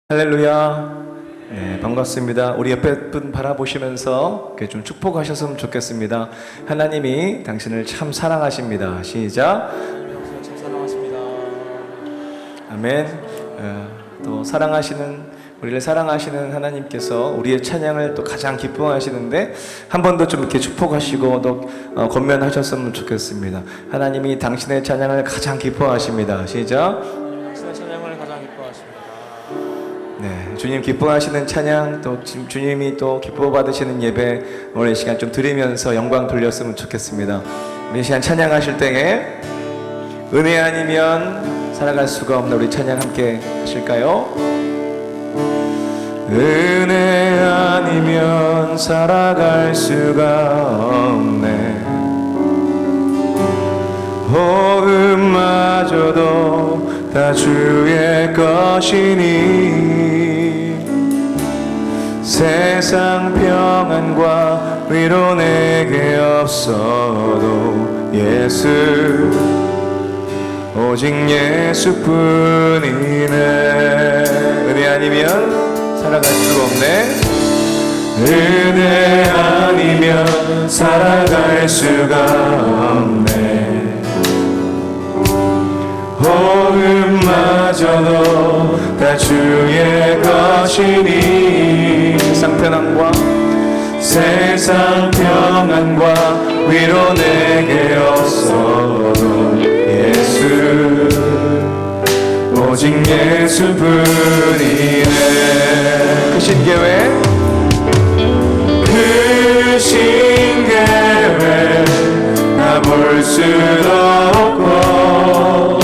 할렐루야. 네, 반갑습니다. 우리 옆에 분 바라보시면서 좀 축복하셨으면 좋겠습니다. 하나님이 당신을 참 사랑하십니다. 시작. 참 사랑하십니다. 아멘. 또 우리를 사랑하시는 하나님께서 우리의 찬양을 또 가장 기뻐하시는데 한 번 더 좀 이렇게 축복하시고 또 권면하셨으면 좋겠습니다. 하나님이 당신의 찬양을 가장 기뻐하십니다. 시작. 당신의 찬양을 가장 기뻐하십니다. 네, 주님 기뻐하시는 찬양, 또 주님이 또 기뻐 받으시는 예배 오늘 이 시간 좀 드리면서 영광 돌렸으면 좋겠습니다. 이 시간 찬양하실 때에 은혜 아니면 살아갈 수가 없는 우리 찬양 함께 하실까요? 은혜 아니면 살아갈 수가 없네. 호흡마저도 다 주의 것이니 세상 평안과 위로 내게 없어도 예수 오직 예수뿐이네. 은혜 아니면 살아갈 수가 없네. 은혜 아니면 살아갈 수가 없네. 호흡마저도 다 주의 것이니 세상 평안과 위로 내게 없어도 예수 오직 예수뿐이네. 크신 계획 다 볼 수도 없고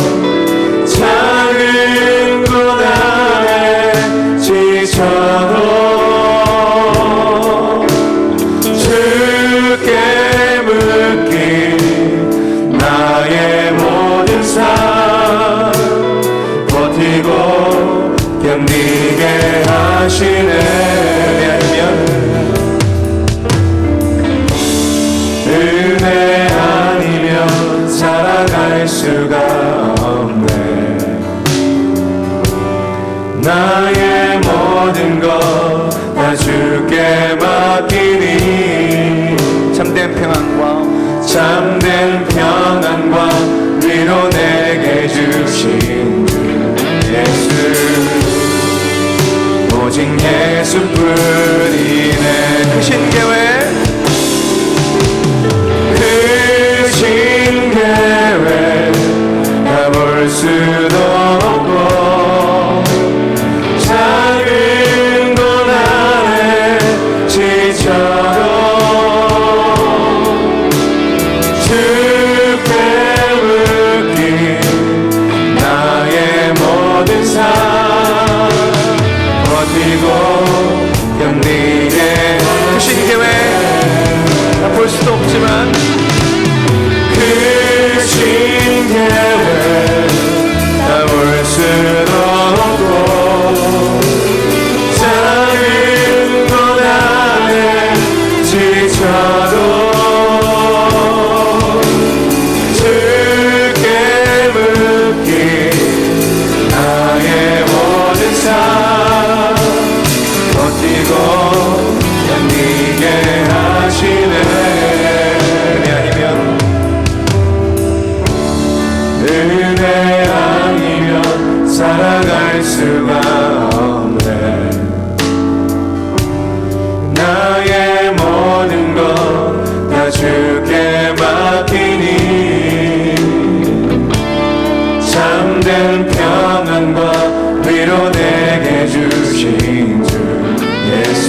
작은 고난에 지쳐도 주께 묶인 나의 모든 삶 버티고 견디게 하시네. 은혜 아니면 살아갈 수가 없네. 나의 모든 것 다 주께 맡기니 참된 평안과 위로 내게 주신 주 예수 오직 예수뿐이네. 크신 계획 다 볼 수도 없고 작은 고난에 지쳐도 주께 묶인 나의 모든 삶 버티고 견디게 크신 계획 다 볼 수도 없지만 크신 계획 다 볼 수도 없고 작은 고난에 지쳐도 주께 묶인 나의 모든 삶 버티고 견디게 하시네. 은혜 아니면 살아갈 수가 없네. 나의 모든 것 다 주께 맡기니 참된 평안과 위로 내게 주신 주 예수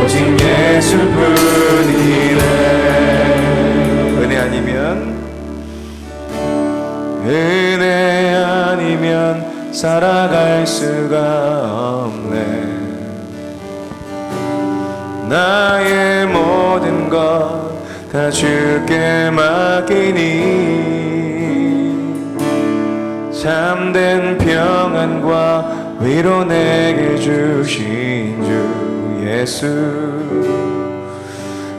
오직 예수뿐이네. 은혜 아니면 살아갈 수가 없네. 나의 모든 것 다 주께 맡기니 참된 평안과 위로 내게 주신 주 예수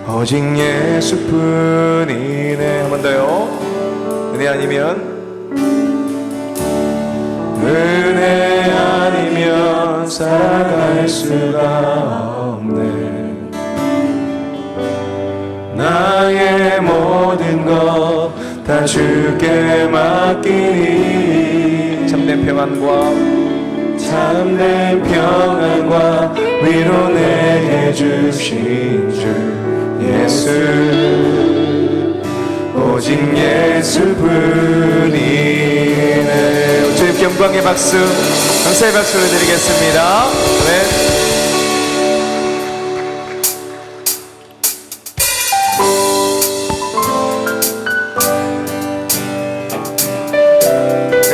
오직 예수뿐이네. 한 번 더요. 은혜 아니면 은혜 살아갈 수가 없네. 나의 모든 것 다 주께 맡기니 참된 평안과 위로 내게 주신 주 예수, 오직 예수뿐이네. 주님께 영광의 박수, 감사의 박수를 드리겠습니다. 네.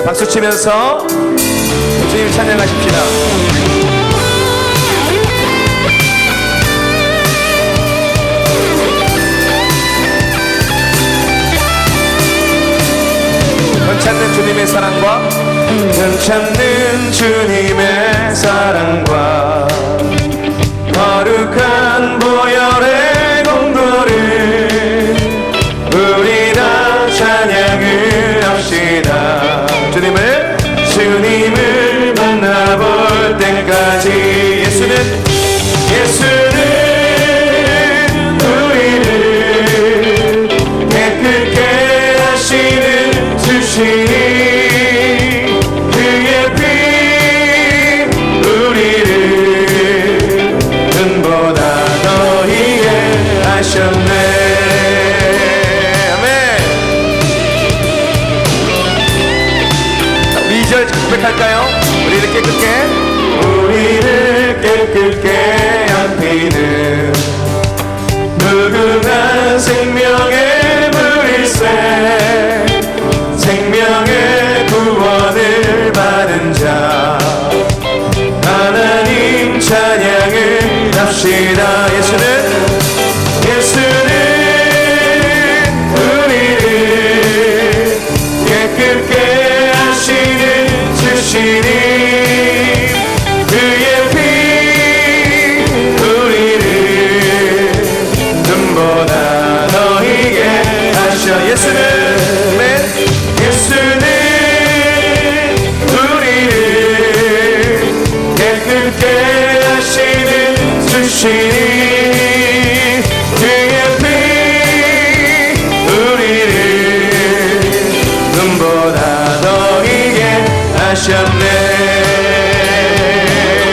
박수 치면서 주님 찬양하십시다. 변찮는 주님의 사랑과 변찮는 주님의 사랑과 거룩한 보혈의 공로를 우리 다 찬양을 합시다. 주님을 만나볼 때까지 예수는 우리를 깨끗게 하시는 주시니 그의 피 우리를 눈보다 더히게 하셨네. 고백할까요? 우리를 깨끗게 한 피는 무궁한 생명의 물일세. 생명의 구원을 받은 자 하나님 찬양을 합시다. 예수는 우리를 깨끗게 하시는 주시니 그의 피 우리를 눈보다 더히게 하셔. 예수는 우리를 깨끗게 하시는 주시니 그의 피 우리를 눈보다 더히게 하셨네.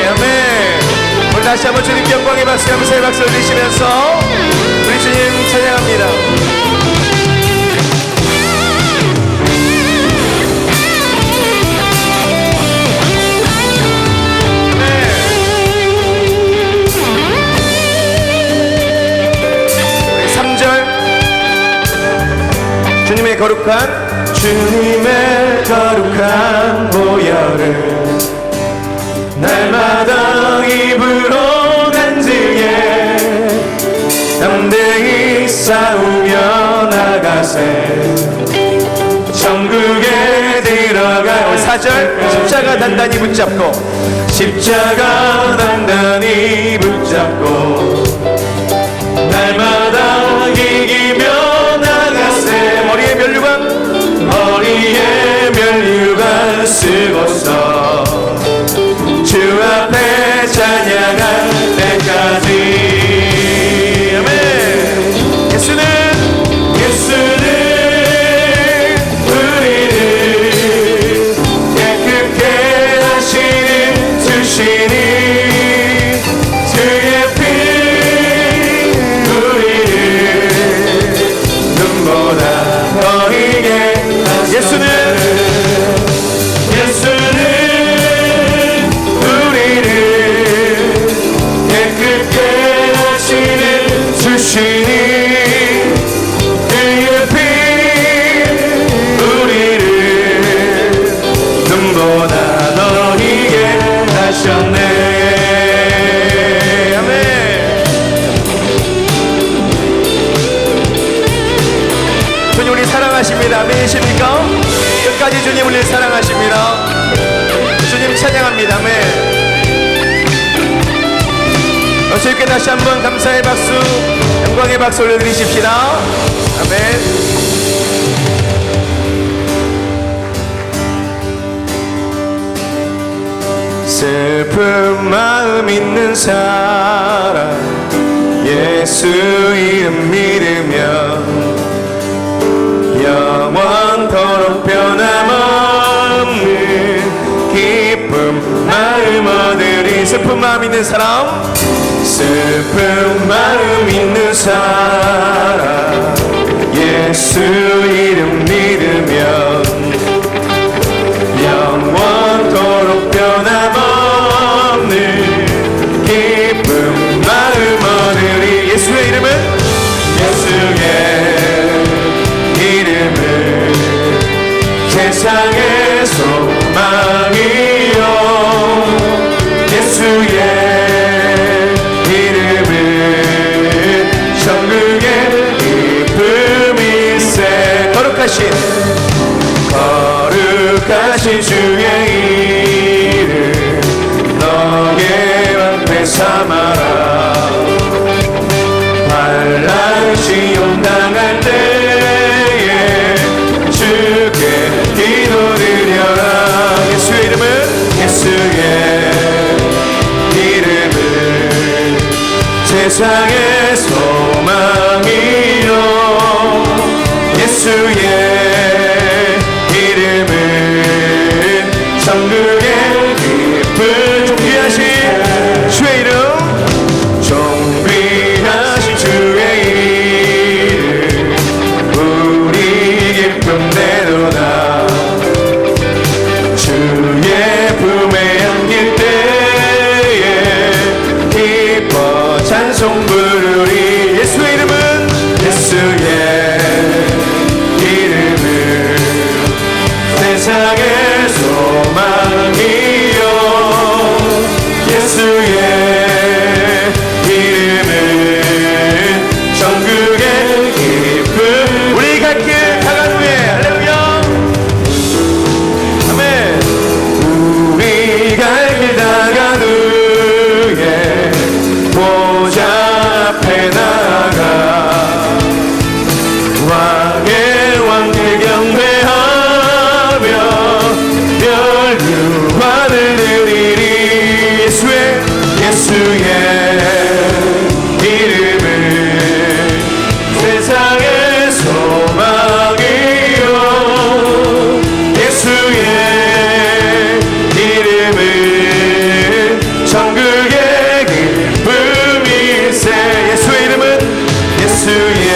아멘. 오늘 다시 한번 주님께 영광의 박수, 감사의 박수를 드리시면서 우리 주님 찬양합니다. 우리 3절 주님의 거룩한 보혈을 날마다 입으로 간증해 담대히 싸우며 나가세. 천국에 들어갈 4절 십자가 단단히 붙잡고 날마다 이기며 나가세. 머리에 면류관 쓰고서 주 앞에 찬양할 때까지. 아멘. 예수는 우리를 깨끗게 하시는 주시니 주의 피 우리를 눈보다 더히게. 예수는 우리를 깨끗게 하시는 주시니 그의 피 우리를 눈보다 더히게 하셨네. 아멘. 주님 우리 사랑하십니다. 아멘이십니까? 끝까지 주님 우리를 사랑하십니다. 주님 찬양합니다. 아멘. 주님께 다시 한번 감사의 박수, 영광의 박수 올려드리십시다. 아멘. 슬픈 슬픈 마음 있는 사람 예수 이름 믿으면 영원토록 변함없는 기쁨 마음 얻으리. 슬픈 마음 있는 사람 슬픈 마음 있는 사람 예수 이름 믿으면 영원토록 변함없는 기쁨 마음 얻으리. 예수의 이름은 예수의 이름은 세상의 소망이요 예수의 이름은 천국의 기쁨일세. 거룩하신 주의 이름 너의 방패 삼아라. 환난 시험 당할 때에 주께 기도드려라. 예수의 이름은 예수의 이름은 세상의 소망이요 예수의 이름은 천국의 기쁨. 존귀하신 주의 이름 존귀하신 주의 이름 우리 기쁨 되도다. 주의 품에 안길 때에 기뻐 찬송 부르리. 예수의 이름은 예수의 이름은 세상의 소망이요 예수의 이름은 천국의 기쁨. 우리 갈 길 다간 후에 할렐루야 아멘. 우리 갈 길 다간 후에 보좌 앞에 나아가 왕의 왕께 경배하며 멸류관을 드리리. 예수의 이름은 세상의 소망이요 예수의 이름은 천국의 기쁨일세. 예수의 이름은 예수의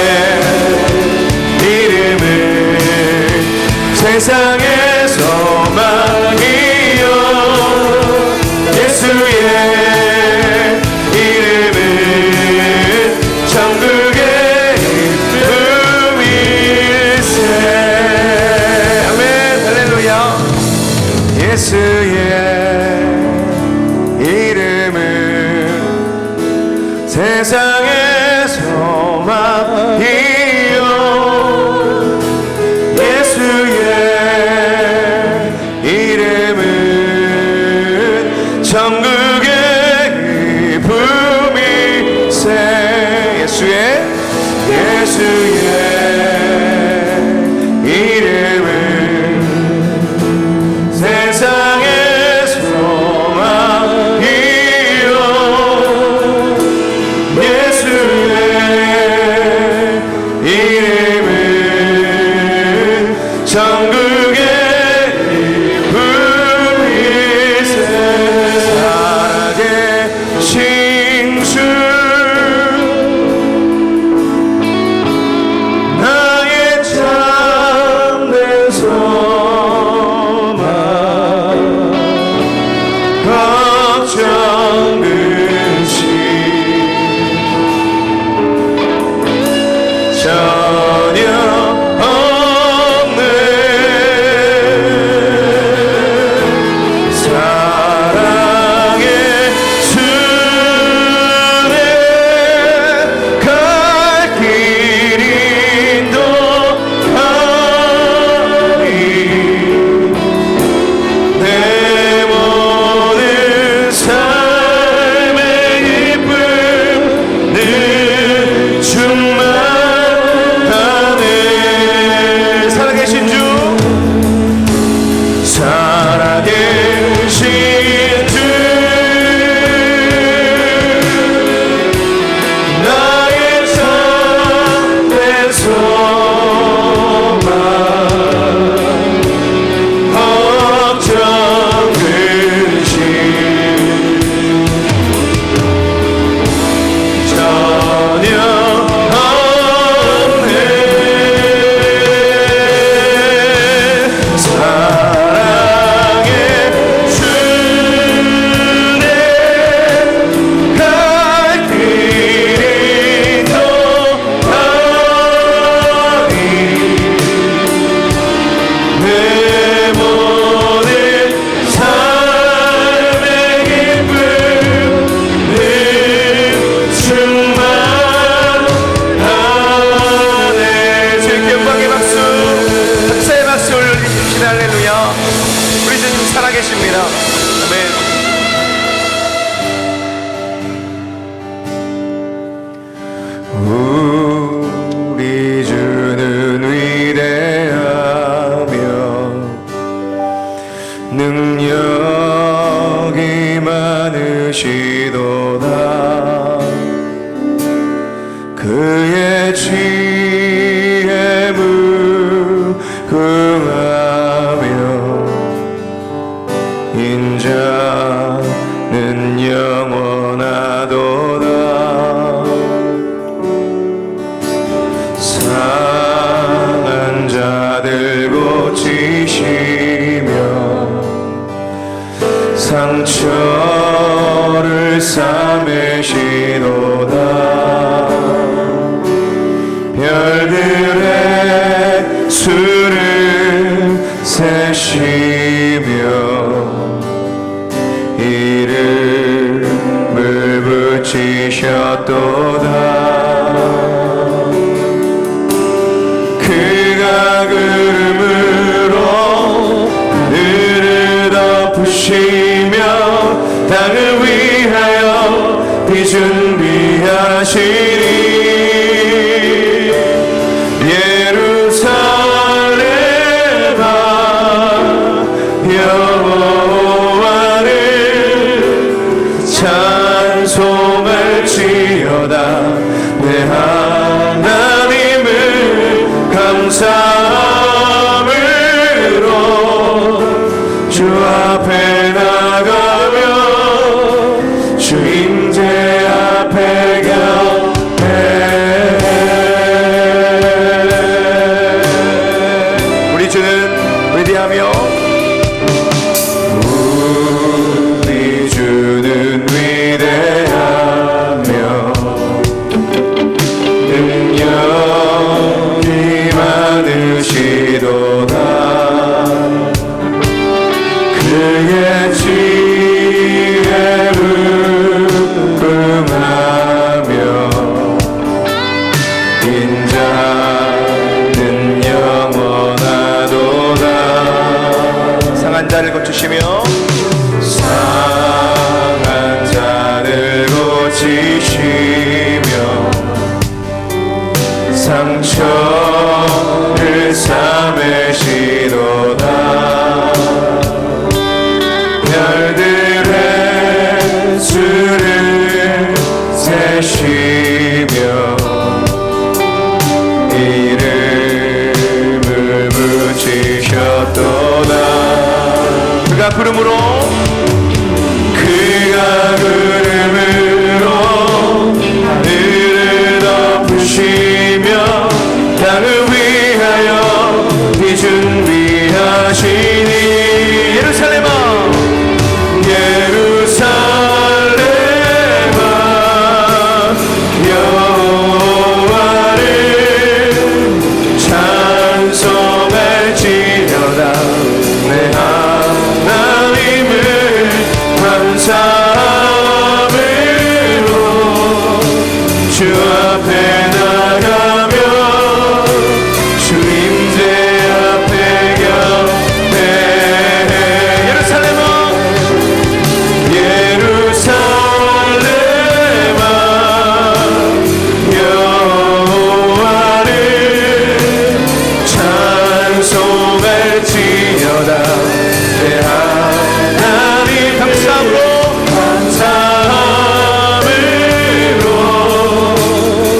이름은 세상의 소망이요 예수의 이름은 천국의 기쁨일세. 아멘 할렐루야. 예수의 이름은 세상의 소망이요 예수의 이름은 천국의 기쁨일세. 예수의 이름은 세상의 소망이요 예수의 이름은 천국의 기쁨일세. 살아계신 주 나의 참된 소망 걱정 근심 전혀 없는 살아계시다. 할렐루야. 우리 주님 살아계십니다. 아멘. 우리 주는 위대하며 능력이 많으시도다. 그의 지혜 무궁하며 인자는 영원하도다. 상한 자들 고치시며 상처를 싸매시도다. 별들의 수를 세시며 이름을 붙이셨도다. 그가 구름으로 하늘을 덮으시며 땅을 위하여 비 준비하시니 예루살렘아 여호와를 찬송할지어다. 내 하나님을 감사함으로 주 앞에 나가며 주 임재 앞에 곁에 우리 주는 위대하며 우리 주는 위대하며 능력이 많으시도다. 그의 지혜 무궁하며 인자는 영원하도다. 상한 자를 고치시며 상한 자를 고치시며 상처를 싸매시도다. 별들의 수를 세시며 이름을 붙이셨도다. 그가 구름으로 하늘을 덮으시며 땅을 위하여 비 준비하시니 예루살렘아 예루살렘아 여호와를 찬송할지어다. 내 하나님을 감사함으로 주 앞에 나가며 주 임재 앞에 곁에 예루살렘아 예루살렘아 여호와를 찬송할지어다. 내 하나님 감사함으로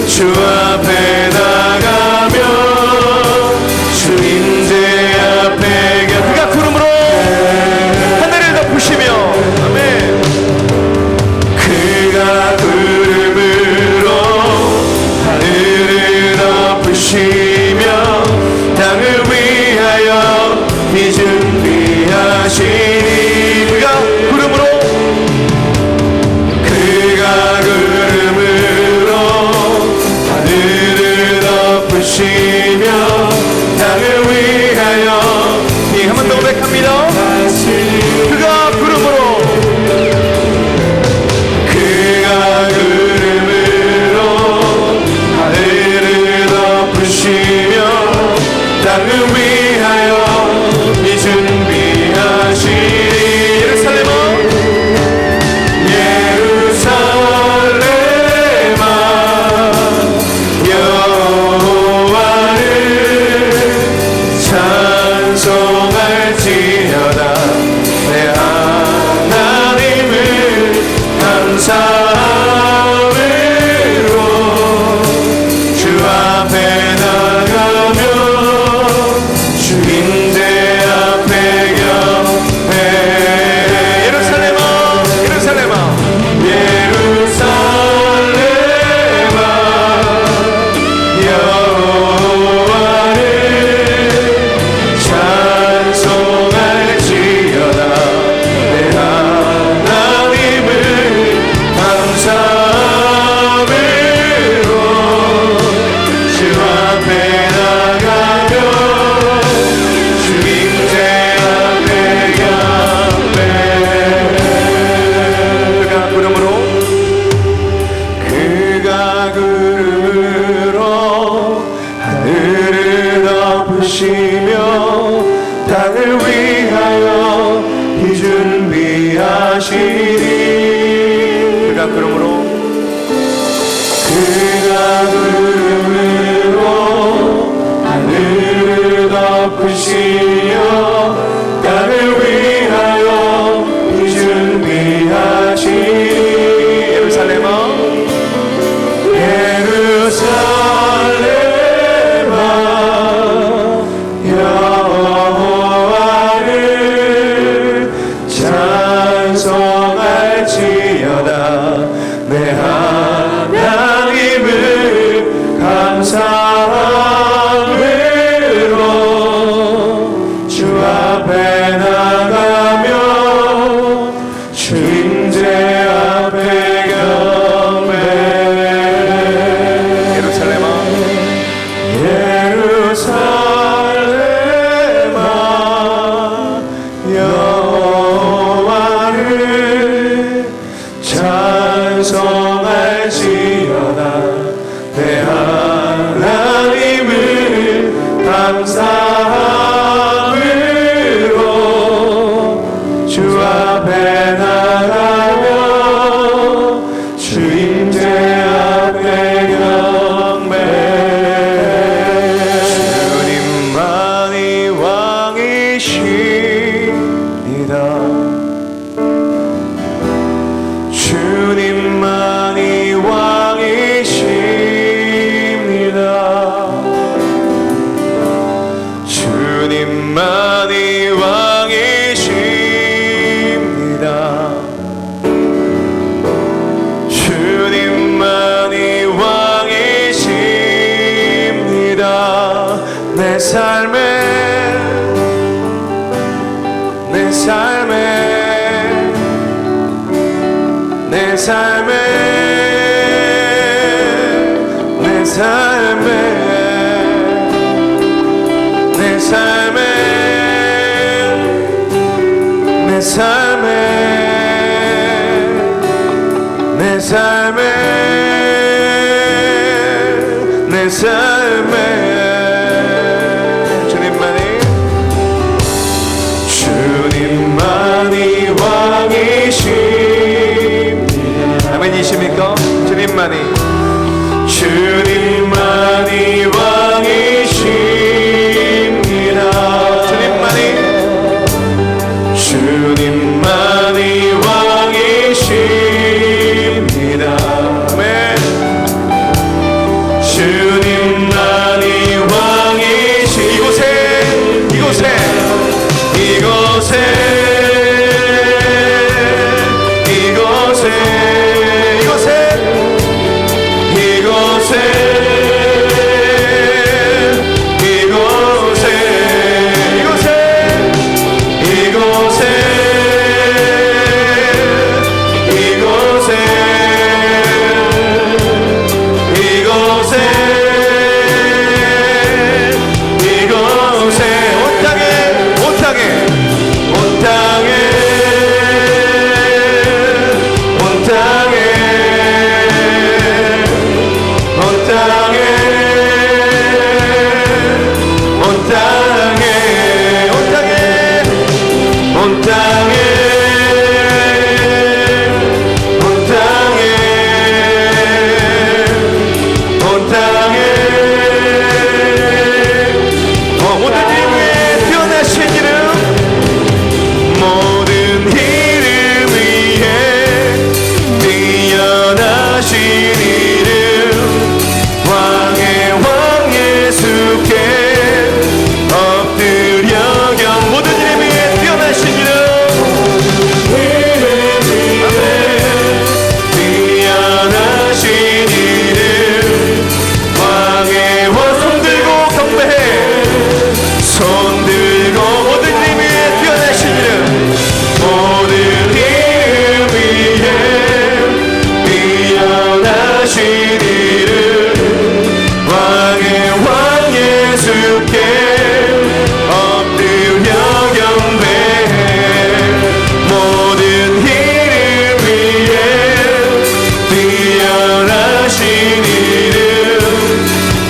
주 앞에 나가며 주 임재 앞에 그가 구름으로 하늘을 덮으시며 아멘. 그가 구름으로 하늘을 덮으시며 땅을 위하여 비 준비하시니 그가 구름으로 하늘을 덮으시며 땅을 위하여 한 번 더 고백합니다. 그가 구름으로 하늘을 덮으시며 땅을 위하여 비 덮으시며 땅을 위하여 비 준비하시니 그가 그러므로 하늘을 덮으시며 땅을 위하여 비 준비하시니 예루살렘아 여호와를 찬송할지어다 내 하나님을 감사함으로 주 앞에 나가며 주임제 앞에 경배 예루살렘아 여호와를 찬송할지어다 내 하나님을 감사함으로 주 앞에 나가며 주임제 앞에 경배 주님만이 왕이시니다 주님만이 왕이십니다 주님만이 왕이십니다 주님만이 왕이십니다 내 삶에 내 삶에 내 삶에 내 삶에 내 삶에 내 삶에 내 삶에 내 삶에 주님만이 왕이십니다 아멘이십니까? 주님만이 왕이십니다 주님만이 왕이십니다 아멘 주님만이 왕이시 이곳에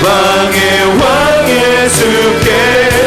왕의 왕 예수께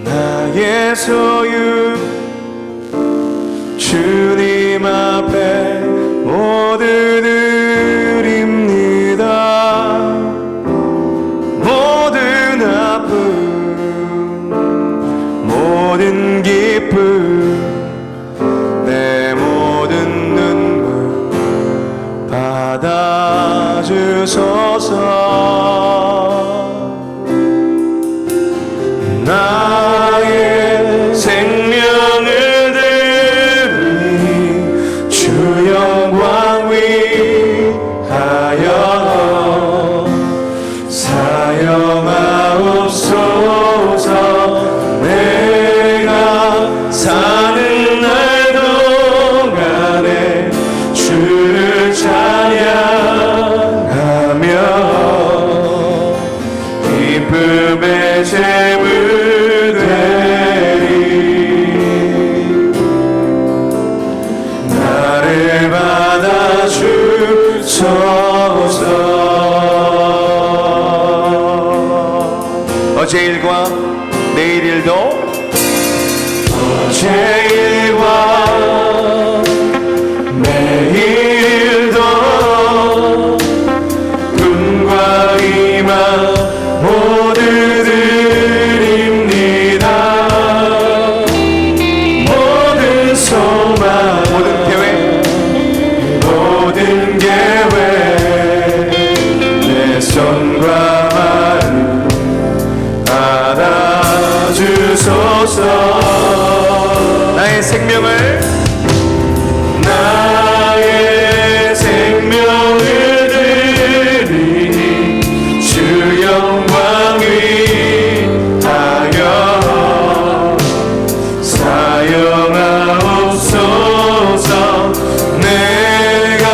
나의 소유 주님 앞에 모두 드립니다. 모든 아픔 모든 기쁨 내 모든 눈물 받아주소서. 나의 생명을 드리니 주 영광 위하여 사용하옵소서. 내가 사는 날 동안에 주를 찬양하며 기쁨의 제물 어제 일과 내일 일도 어제 일과 내일 일도 꿈과 희망 모두 드립니다. 모든 소망 모든 계획 전과 말 받아주소서. 나의 생명을 드리니 주 영광 위하여 사용하옵소서. 내가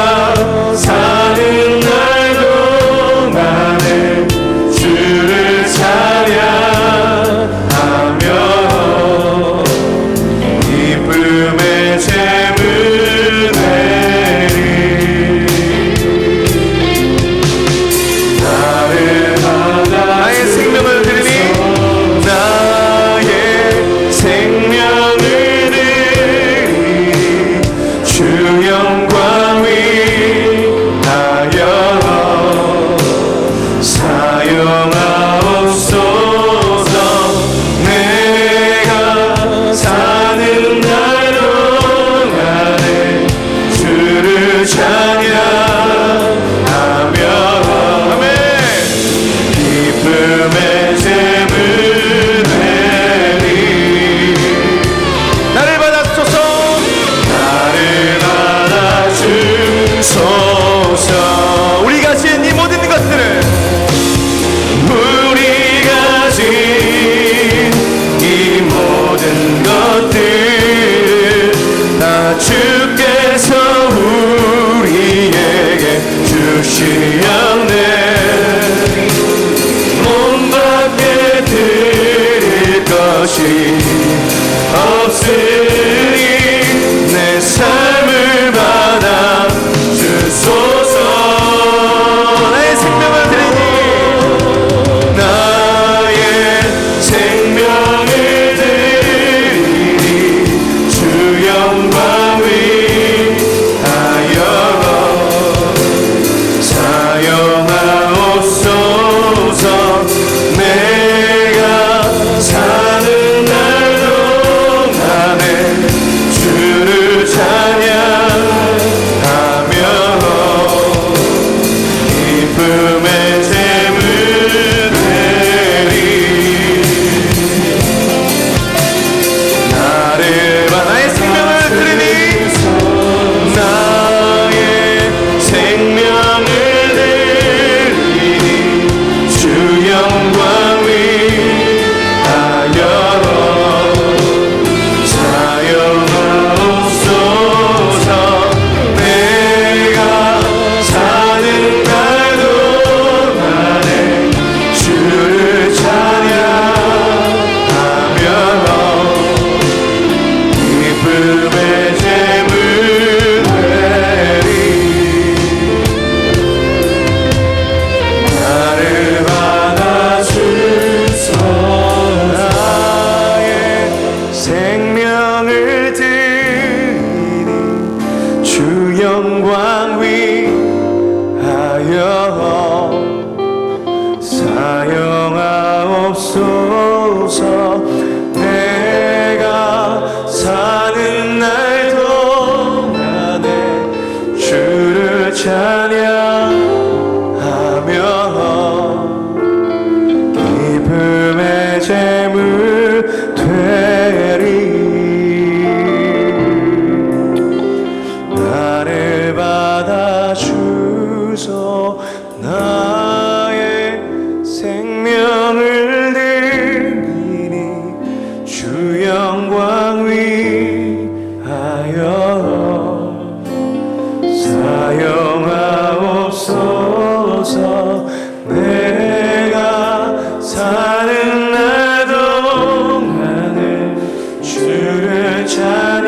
사는 날 동안에 주를 찬양하며 기쁨의 제물 나의 생명을 드리니 주 영광 위하여 사용하옵소서. 내가 사는 날 동안에 주를 찬양하며 기쁨의 제물 되리. 나를 받아주소서. 나를 받아주소서. 우리가 지은 이 모든 것들을 우리가 지은 이 모든 것들 다 주께서 우리에게 주시었네. 몸밖에 드릴 것이 없으니 내 삶을 받아 주소서. 나의 생명을 드리니 나의 생명을 드리니 주 영광 위하여 사용하옵소서. 내가 사는 날 동안에 주를 찬양하며 기쁨의 제물 되리. 나의 생명을 드리니 나의 생명을 드리니 주 영광 위하여 사용하옵소서. 내가 사는 날 동안에 주를 찬양하며 기쁨의 제물 되리. 나를 받아주소서. 나의 생명을 드리니 주 영광 위하여 사용하옵소서. 내가 사는 날 동안에 주를 찬양하며 기쁨의 제물 되리. 나를 받아주소. 나의 생명을 드리니 주 영광 위하여 사용하옵소서. 내가 사는 날 동안에 주를 찬양하며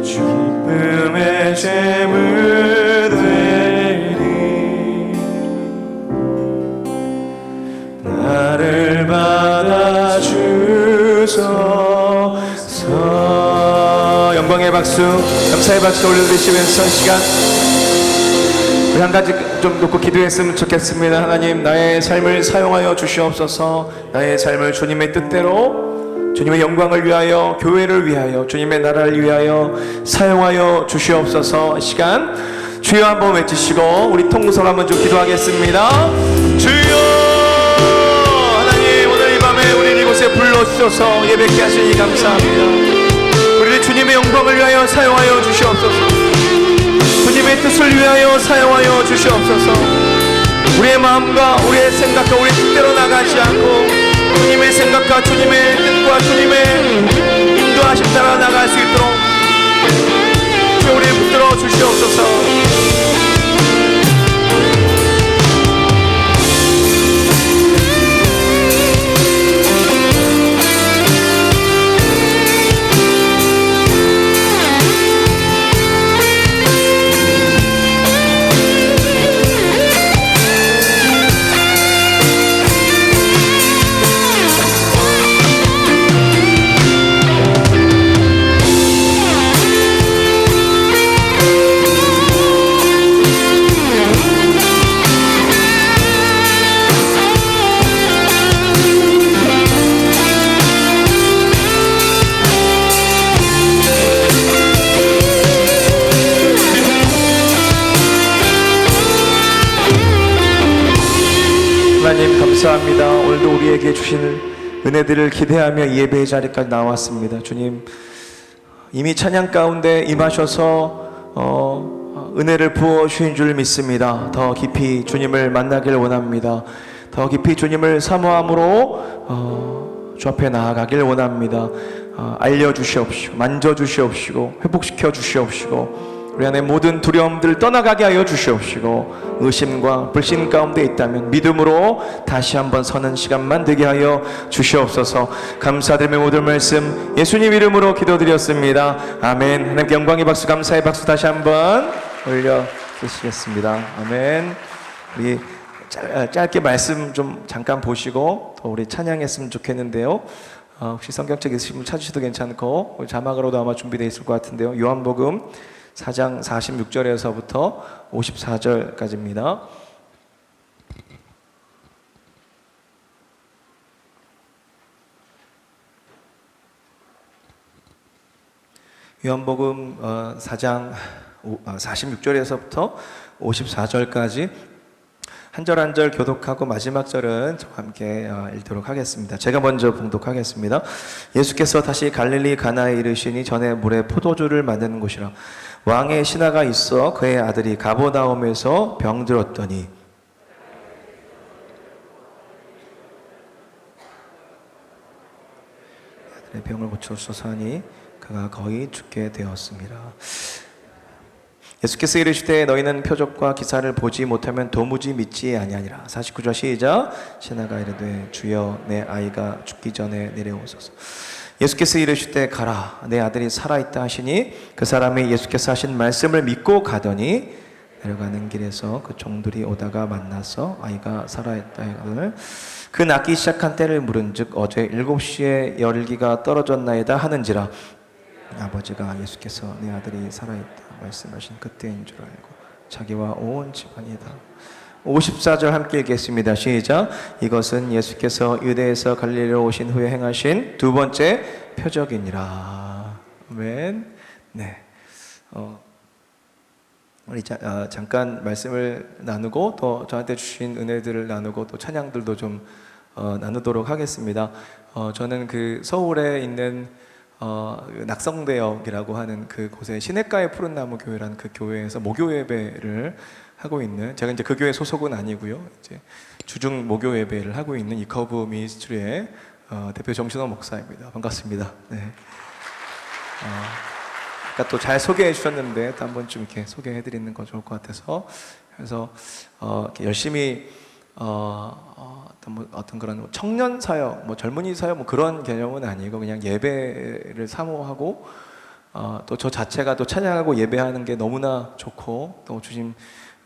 기쁨의 제물 되리. 나를 받아주소서. 영광의 박수, 감사의 박수 올려드리시면서 시간 우리 한 가지 좀 놓고 기도했으면 좋겠습니다. 하나님, 나의 삶을 사용하여 주시옵소서. 나의 삶을 주님의 뜻대로, 주님의 영광을 위하여, 교회를 위하여, 주님의 나라를 위하여 사용하여 주시옵소서. 시간 주여 한번 외치시고 우리 통성 한번 좀 기도하겠습니다. 주여, 하나님 오늘 이 밤에 우리를 이곳에 불러주셔서 예배케 하시니 감사합니다. 우리를 주님의 영광을 위하여 사용하여 주시옵소서. 주님의 뜻을 위하여 사용하여 주시옵소서. 우리의 마음과 우리의 생각과 우리의 뜻대로 나가지 않고 주님의 생각과 주님의 뜻과 주님의 인도하심 따라 나갈 수 있도록 주여 우리를 붙들어 주시옵소서. 하나님 감사합니다. 오늘도 우리에게 주시는 은혜들을 기대하며 예배의 자리까지 나왔습니다. 주님 이미 찬양 가운데 임하셔서 은혜를 부어 주신 줄 믿습니다. 더 깊이 주님을 만나길 원합니다. 더 깊이 주님을 사모함으로 주 앞에 나아가길 원합니다. 알려주시옵시고 만져주시옵시고 회복시켜 주시옵시고 우리 안에 모든 두려움들을 떠나가게 하여 주시옵시고 의심과 불신 가운데 있다면 믿음으로 다시 한번 서는 시간만 되게 하여 주시옵소서. 감사드리며 모든 말씀 예수님 이름으로 기도드렸습니다. 아멘. 하나님께 영광의 박수, 감사의 박수 다시 한번 올려 주시겠습니다. 아멘. 우리 짧게 말씀 좀 잠깐 보시고 또 우리 찬양했으면 좋겠는데요. 혹시 성경책 있으시면 찾으셔도 괜찮고 자막으로도 아마 준비되어 있을 것 같은데요. 요한복음 4장 46절에서부터 54절까지입니다. 요한복음 4장 46절에서부터 54절까지 한 절 한 절 교독하고 마지막 절은 저와 함께 읽도록 하겠습니다. 제가 먼저 봉독하겠습니다. 예수께서 다시 갈릴리 가나에 이르시니 전에 물에 포도주를 만드는 곳이라 왕의 신하가 있어 그의 아들이 가버나움에서 병들었더니 아들의 병을 고쳐주소서 하니 그가 거의 죽게 되었습니다. 예수께서 이르시되 너희는 표적과 기사를 보지 못하면 도무지 믿지 아니하니라. 49절 시작. 신하가 이르되 주여 내 아이가 죽기 전에 내려오소서. 예수께서 이르시되 가라 내 아들이 살아있다 하시니 그 사람이 예수께서 하신 말씀을 믿고 가더니 내려가는 길에서 그 종들이 오다가 만나서 아이가 살아있다 하거늘 그 낫기 시작한 때를 물은즉 어제 7시에 열기가 떨어졌나이다 하는지라. 아버지가 예수께서 내 아들이 살아있다 말씀하신 그때인 줄 알고 자기와 온 집안이다. 54절 함께 읽겠습니다. 시작. 이것은 예수께서 유대에서 갈릴리로 오신 후에 행하신 두 번째 표적이니라. 아멘. 네. 우리 잠깐 말씀을 나누고 또 저한테 주신 은혜들을 나누고 또 찬양들도 좀 나누도록 하겠습니다. 저는 그 서울에 있는 낙성대역이라고 하는 그 곳에 시냇가의 푸른나무 교회라는 그 교회에서 목요 예배를 하고 있는, 제가 이제 그 교회 소속은 아니고요, 이제 주중 목요 예배를 하고 있는 이커브 미니스트리의 대표 정신호 목사입니다. 반갑습니다. 네. 그러니까 또 잘 소개해 주셨는데 또 한번 좀 이렇게 소개해 드리는 거 좋을 것 같아서, 그래서 이렇게 열심히 어떤 그런 청년 사역, 뭐 젊은이 사역 뭐 그런 개념은 아니고 그냥 예배를 사모하고 또 저 자체가 또 찬양하고 예배하는 게 너무나 좋고 또 주님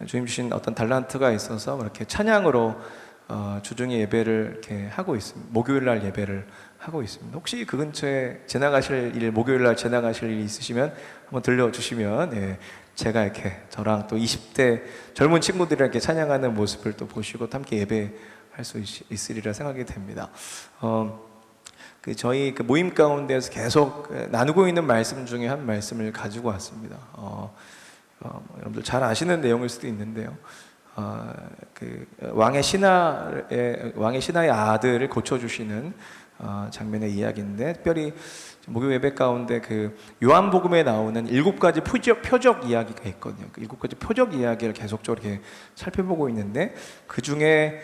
주신 어떤 달란트가 있어서 이렇게 찬양으로 주중에 예배를 이렇게 하고 있습니다. 목요일 날 예배를 하고 있습니다. 혹시 그 근처에 지나가실 일, 목요일 날 지나가실 일 있으시면 한번 들려주시면, 예, 제가 이렇게 저랑 또 20대 젊은 친구들이랑 이렇게 찬양하는 모습을 또 보시고 또 함께 예배할 수 있으리라 생각이 됩니다. 저희 그 모임 가운데서 계속 나누고 있는 말씀 중에 한 말씀을 가지고 왔습니다. 여러분들 잘 아시는 내용일 수도 있는데요. 그 왕의 신하의 아들을 고쳐주시는 장면의 이야기인데, 특별히 목요 예배 가운데 그 요한복음에 나오는 7가지 표적 이야기가 있거든요. 그 7가지 표적 이야기를 계속적으로 이렇게 살펴보고 있는데, 그 중에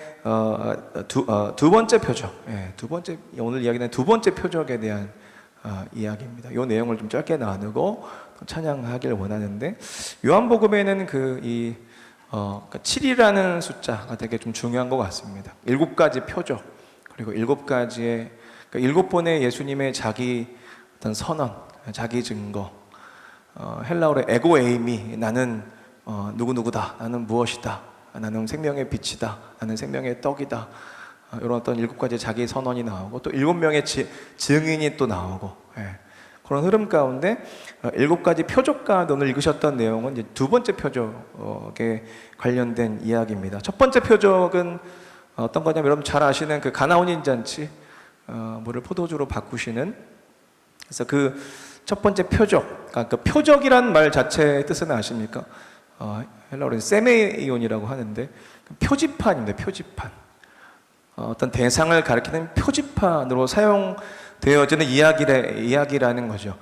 두 번째 표적, 오늘 이야기는 두 번째 표적에 대한 이야기입니다. 이 내용을 좀 짧게 나누고 찬양하기를 원하는데, 요한복음에는 그러니까 7이라는 숫자가 되게 좀 중요한 것 같습니다. 7가지 표적, 그리고 7가지의, 그러니까 7번의 예수님의 자기 어떤 선언, 자기 증거, 헬라어로 에고에이미, 나는 누구누구다, 나는 무엇이다, 나는 생명의 빛이다, 나는 생명의 떡이다, 이런 어떤 7가지 자기 선언이 나오고, 또 7명의 증인이 또 나오고, 그런 흐름 가운데 7가지 표적 가운데 오늘 읽으셨던 내용은 이제 두 번째 표적에 관련된 이야기입니다. 첫 번째 표적은 어떤 거냐면, 여러분 잘 아시는 그 가나 혼인잔치, 물을 포도주로 바꾸시는, 그래서 그 첫 번째 표적, 그 표적이란 말 자체의 뜻은 아십니까? 헬라어로는 세메이온이라고 하는데, 표지판입니다. 표지판. 어떤 대상을 가리키는 표지판으로 사용되어지는 이야기라는 거죠.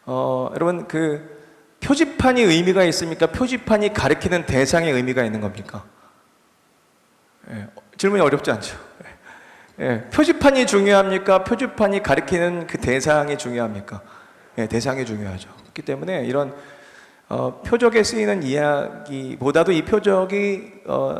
여러분, 그 표지판이 의미가 있습니까? 표지판이 가리키는 대상의 의미가 있는 겁니까? 질문이 어렵지 않죠? 표지판이 중요합니까? 표지판이 가리키는 그 대상이 중요합니까? 대상이 중요하죠. 그렇기 때문에 이런 표적에 쓰이는 이야기보다도 이 표적이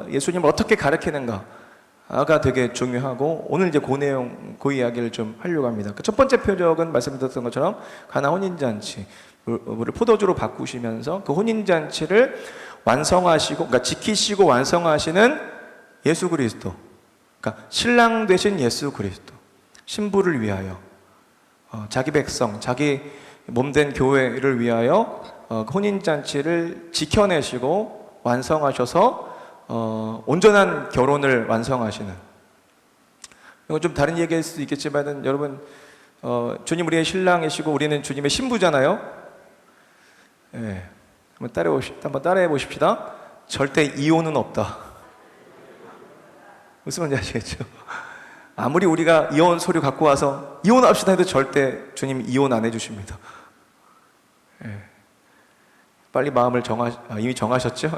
예수님을 어떻게 가리키는가가 되게 중요하고, 오늘 이제 그 내용, 그 이야기를 좀 하려고 합니다. 첫 번째 표적은 말씀드렸던 것처럼 가나 혼인잔치, 물을 포도주로 바꾸시면서 그 혼인잔치를 완성하시고, 그러니까 지키시고 완성하시는 예수 그리스도, 그러니까 신랑 되신 예수 그리스도, 신부를 위하여, 자기 백성, 자기 몸된 교회를 위하여 혼인잔치를 지켜내시고 완성하셔서 온전한 결혼을 완성하시는, 이건 좀 다른 얘기일 수도 있겠지만, 여러분 주님 우리의 신랑이시고 우리는 주님의 신부잖아요. 한번 따라해 보십시다. 절대 이혼은 없다. 무슨 말인지 아시겠죠? 아무리 우리가 이혼 서류 갖고 와서 이혼합시다 해도 절대 주님 이혼 안 해주십니다. 빨리 마음을 이미 정하셨죠?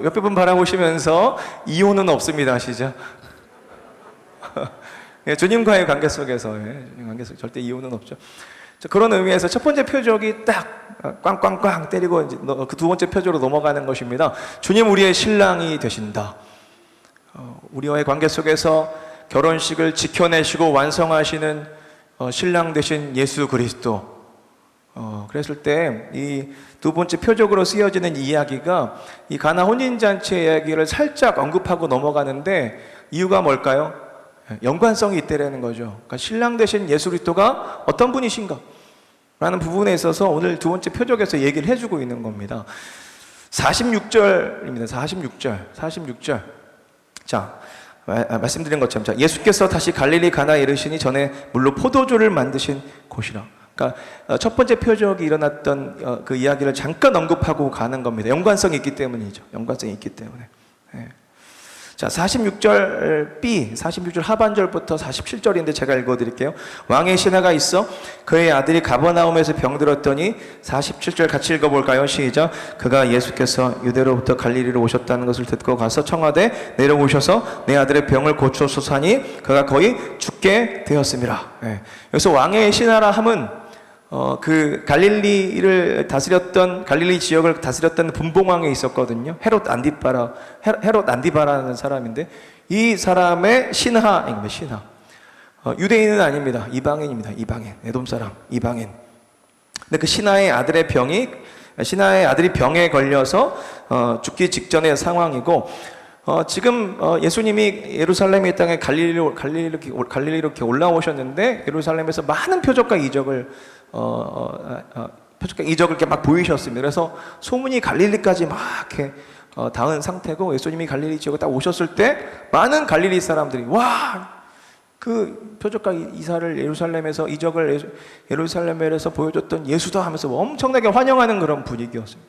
옆에 분 바라보시면서 이혼은 없습니다 하시죠? 주님과의 관계 속에서, 절대 이혼은 없죠. 그런 의미에서 첫 번째 표적이 딱 꽝꽝꽝 때리고 이제 그 두 번째 표적으로 넘어가는 것입니다. 주님 우리의 신랑이 되신다. 우리와의 관계 속에서 결혼식을 지켜내시고 완성하시는 신랑 되신 예수 그리스도. 그랬을 때 이 두 번째 표적으로 쓰여지는 이야기가 이 가나 혼인잔치의 이야기를 살짝 언급하고 넘어가는데, 이유가 뭘까요? 연관성이 있다라는 거죠. 그러니까 신랑 되신 예수 그리스도가 어떤 분이신가 라는 부분에 있어서 오늘 두 번째 표적에서 얘기를 해주고 있는 겁니다. 46절입니다. 46절. 자, 말씀드린 것처럼, 자, 예수께서 다시 갈릴리 가나에 이르시니 전에 물로 포도주를 만드신 곳이라. 그러니까 첫 번째 표적이 일어났던 그 이야기를 잠깐 언급하고 가는 겁니다. 연관성이 있기 때문이죠. 연관성이 있기 때문에. 자, 46절 하반절부터 47절인데 제가 읽어드릴게요. 왕의 신하가 있어 그의 아들이 가버나움에서 병들었더니, 47절 같이 읽어볼까요? 시작. 그가 예수께서 유대로부터 갈릴리로 오셨다는 것을 듣고 가서 청하되 내려오셔서 내 아들의 병을 고쳐소서 하니 그가 거의 죽게 되었습니다. 여기서 왕의 신하라 함은 그 갈릴리 지역을 다스렸던 분봉왕에 있었거든요. 헤롯 안디바라는 사람인데, 이 사람의 신하입니다. 신하. 유대인은 아닙니다. 이방인입니다. 이방인. 에돔 사람. 이방인. 근데 그 신하의 아들이 병에 걸려서 죽기 직전의 상황이고, 지금 예수님이 예루살렘의 땅에 갈릴리로 이렇게 올라오셨는데, 예루살렘에서 많은 표적과 이적을 이렇게 막 보이셨습니다. 그래서 소문이 갈릴리까지 막 이렇게 닿은 상태고, 예수님이 갈릴리 지역에 딱 오셨을 때 많은 갈릴리 사람들이 그 표적과 이사를 이적을 예루살렘에서 보여줬던 예수다 하면서 엄청나게 환영하는 그런 분위기였어요.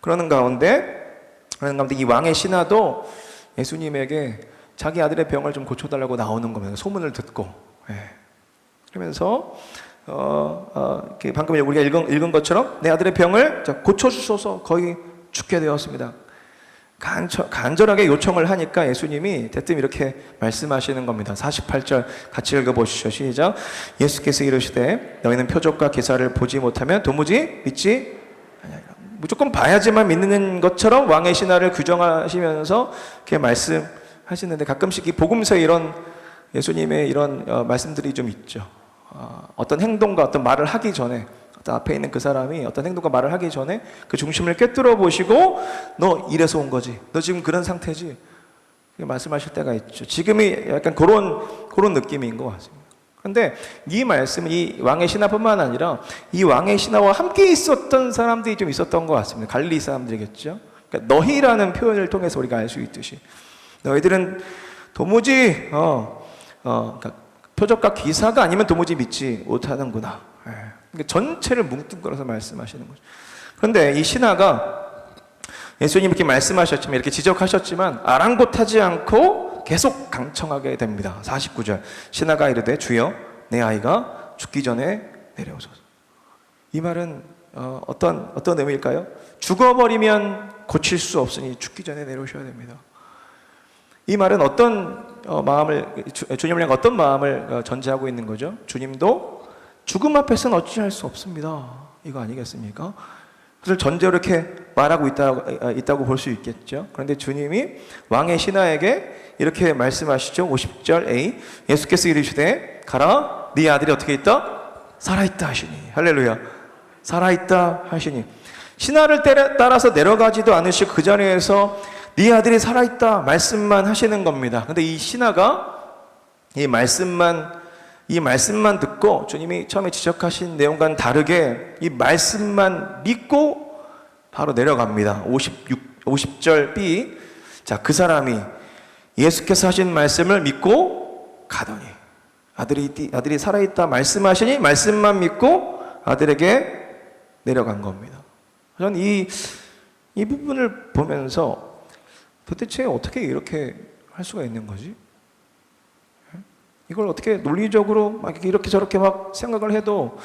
그러는 가운데 이 왕의 신하도 예수님에게 자기 아들의 병을 좀 고쳐달라고 나오는 겁니다. 소문을 듣고. 그러면서 이렇게 방금 우리가 읽은 것처럼 내 아들의 병을 고쳐주소서, 거의 죽게 되었습니다. 간절하게 요청을 하니까 예수님이 대뜸 이렇게 말씀하시는 겁니다. 48절 같이 읽어보시죠. 시작. 예수께서 이르시되 너희는 표적과 기사를 보지 못하면 도무지 믿지 아니하리라. 무조건 봐야지만 믿는 것처럼 왕의 신하를 규정하시면서 이렇게 말씀하시는데, 가끔씩 이 복음서에 이런 예수님의 이런 말씀들이 좀 있죠. 어떤 행동과 어떤 말을 하기 전에, 앞에 있는 그 사람이 어떤 행동과 말을 하기 전에 그 중심을 꿰뚫어 보시고, 너 이래서 온 거지, 너 지금 그런 상태지, 말씀하실 때가 있죠. 지금이 약간 그런 느낌인 것 같습니다. 그런데 이 말씀은 이 왕의 신하뿐만 아니라 이 왕의 신하와 함께 있었던 사람들이 좀 있었던 것 같습니다. 갈릴리 사람들이겠죠. 그러니까 너희라는 표현을 통해서 우리가 알 수 있듯이 너희들은 도무지 그러니까 표적과 기사가 아니면 도무지 믿지 못하는구나. 그러니까 전체를 뭉뚱그려서 말씀하시는 거죠. 그런데 이 신하가 예수님 이렇게 말씀하셨지만, 이렇게 지적하셨지만 아랑곳하지 않고 계속 강청하게 됩니다. 49절 신하가 이르되 주여 내 아이가 죽기 전에 내려오소서. 이 말은 어떤 의미일까요? 죽어버리면 고칠 수 없으니 죽기 전에 내려오셔야 됩니다. 이 말은 어떤 마음을, 주님을 향한 어떤 마음을 전제하고 있는 거죠? 주님도 죽음 앞에서는 어찌할 수 없습니다, 이거 아니겠습니까? 그걸 전제로 이렇게 말하고 있다고 볼 수 있겠죠. 그런데 주님이 왕의 신하에게 이렇게 말씀하시죠. 50절 A 예수께서 이르시되 가라, 네 아들이 어떻게 있다? 살아있다 하시니. 할렐루야. 살아있다 하시니. 신하를 따라서 내려가지도 않으시고 그 자리에서 네 아들이 살아있다 말씀만 하시는 겁니다. 근데 이 신하가 이 말씀만 듣고 주님이 처음에 지적하신 내용과는 다르게 이 말씀만 믿고 바로 내려갑니다. 50절 B. 자, 그 사람이 예수께서 하신 말씀을 믿고 가더니, 아들이 살아있다 말씀하시니 말씀만 믿고 아들에게 내려간 겁니다. 저는 이 부분을 보면서 도대체 어떻게 이렇게 할 수가 있는 거지? 이걸 어떻게 논리적으로 막 이렇게 저렇게 막 생각을 해도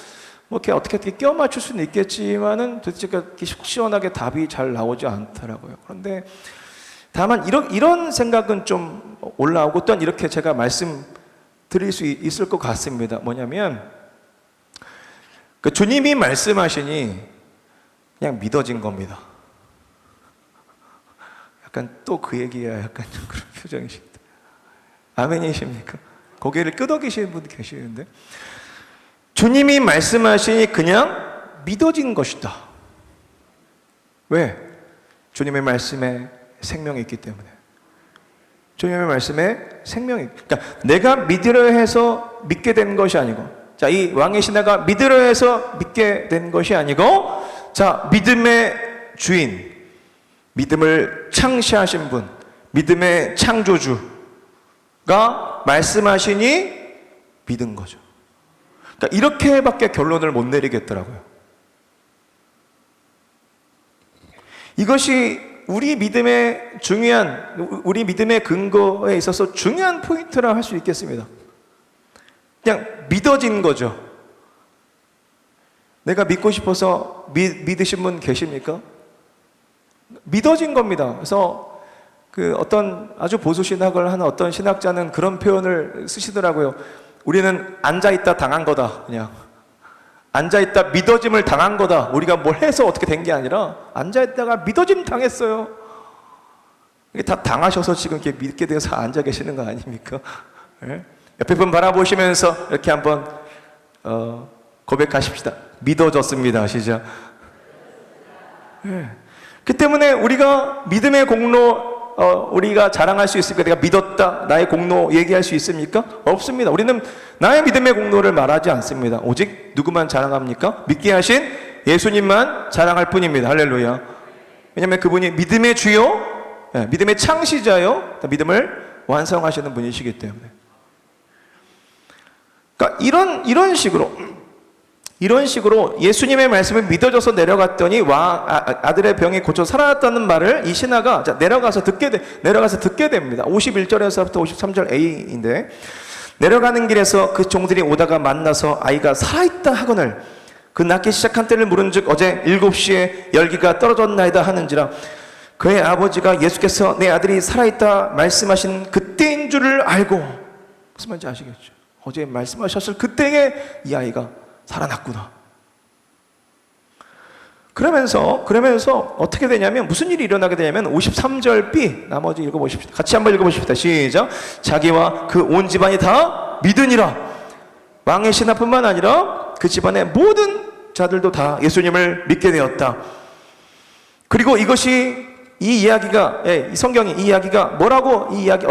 뭐 이렇게 어떻게 끼워 맞출 수는 있겠지만은 도대체 이렇게 속 시원하게 답이 잘 나오지 않더라고요. 그런데 다만 이런 생각은 좀 올라오고, 또 이렇게 제가 말씀드릴 수 있을 것 같습니다. 뭐냐면 그 주님이 말씀하시니 그냥 믿어진 겁니다. 약간 또 그 얘기야, 약간 좀 그런 표정이십니다. 아멘이십니까? 고개를 끄덕이시는 분 계시는데, 주님이 말씀하시니 그냥 믿어진 것이다. 왜? 주님의 말씀에 생명이 있기 때문에. 주님의 말씀에 생명이, 그러니까 내가 믿으려 해서 믿게 된 것이 아니고, 자, 이 왕의 신하가 믿으려 해서 믿게 된 것이 아니고, 자, 믿음의 주인, 믿음을 창시하신 분, 믿음의 창조주가 말씀하시니 믿은 거죠. 그러니까 이렇게밖에 결론을 못 내리겠더라고요. 이것이 우리 믿음의 근거에 있어서 중요한 포인트라 할 수 있겠습니다. 그냥 믿어진 거죠. 내가 믿고 싶어서 믿으신 분 계십니까? 믿어진 겁니다. 그래서 그 어떤 아주 보수 신학을 하는 어떤 신학자는 그런 표현을 쓰시더라고요. 우리는 앉아있다 당한 거다. 그냥 앉아있다 믿어짐을 당한 거다. 우리가 뭘 해서 어떻게 된 게 아니라 앉아있다가 믿어짐 당했어요. 이게 다 당하셔서 지금 이렇게 믿게 되어서 앉아 계시는 거 아닙니까? 네? 옆에 분 바라보시면서 이렇게 한번 고백하십시다. 믿어졌습니다. 시작. 네. 그 때문에 우리가 믿음의 공로 우리가 자랑할 수 있습니까? 내가 믿었다, 나의 공로 얘기할 수 있습니까? 없습니다. 우리는 나의 믿음의 공로를 말하지 않습니다. 오직 누구만 자랑합니까? 믿게 하신 예수님만 자랑할 뿐입니다. 할렐루야. 왜냐하면 그분이 믿음의 주요, 믿음의 창시자요, 믿음을 완성하시는 분이시기 때문에. 그러니까 이런 식으로 이런 식으로 예수님의 말씀을 믿어져서 내려갔더니 아들의 병이 고쳐 살아났다는 말을 이 신하가 내려가서 듣게 됩니다. 51절에서부터 53절 A인데, 내려가는 길에서 그 종들이 오다가 만나서 아이가 살아있다 하거늘 그 낳기 시작한 때를 물은즉 어제 7시에 열기가 떨어졌나이다 하는지라. 그의 아버지가 예수께서 내 아들이 살아있다 말씀하신 그때인 줄을 알고, 무슨 말인지 아시겠죠? 어제 말씀하셨을 그때에 이 아이가 살아났구나. 그러면서 어떻게 되냐면, 무슨 일이 일어나게 되냐면 53절 B, 나머지 읽어보십시다. 같이 한번 읽어보십시다. 시작. 자기와 그 온 집안이 다 믿으니라. 왕의 신하뿐만 아니라 그 집안의 모든 자들도 다 예수님을 믿게 되었다. 그리고 이 이야기가, 이 성경이 이 이야기가 뭐라고, 이 이야기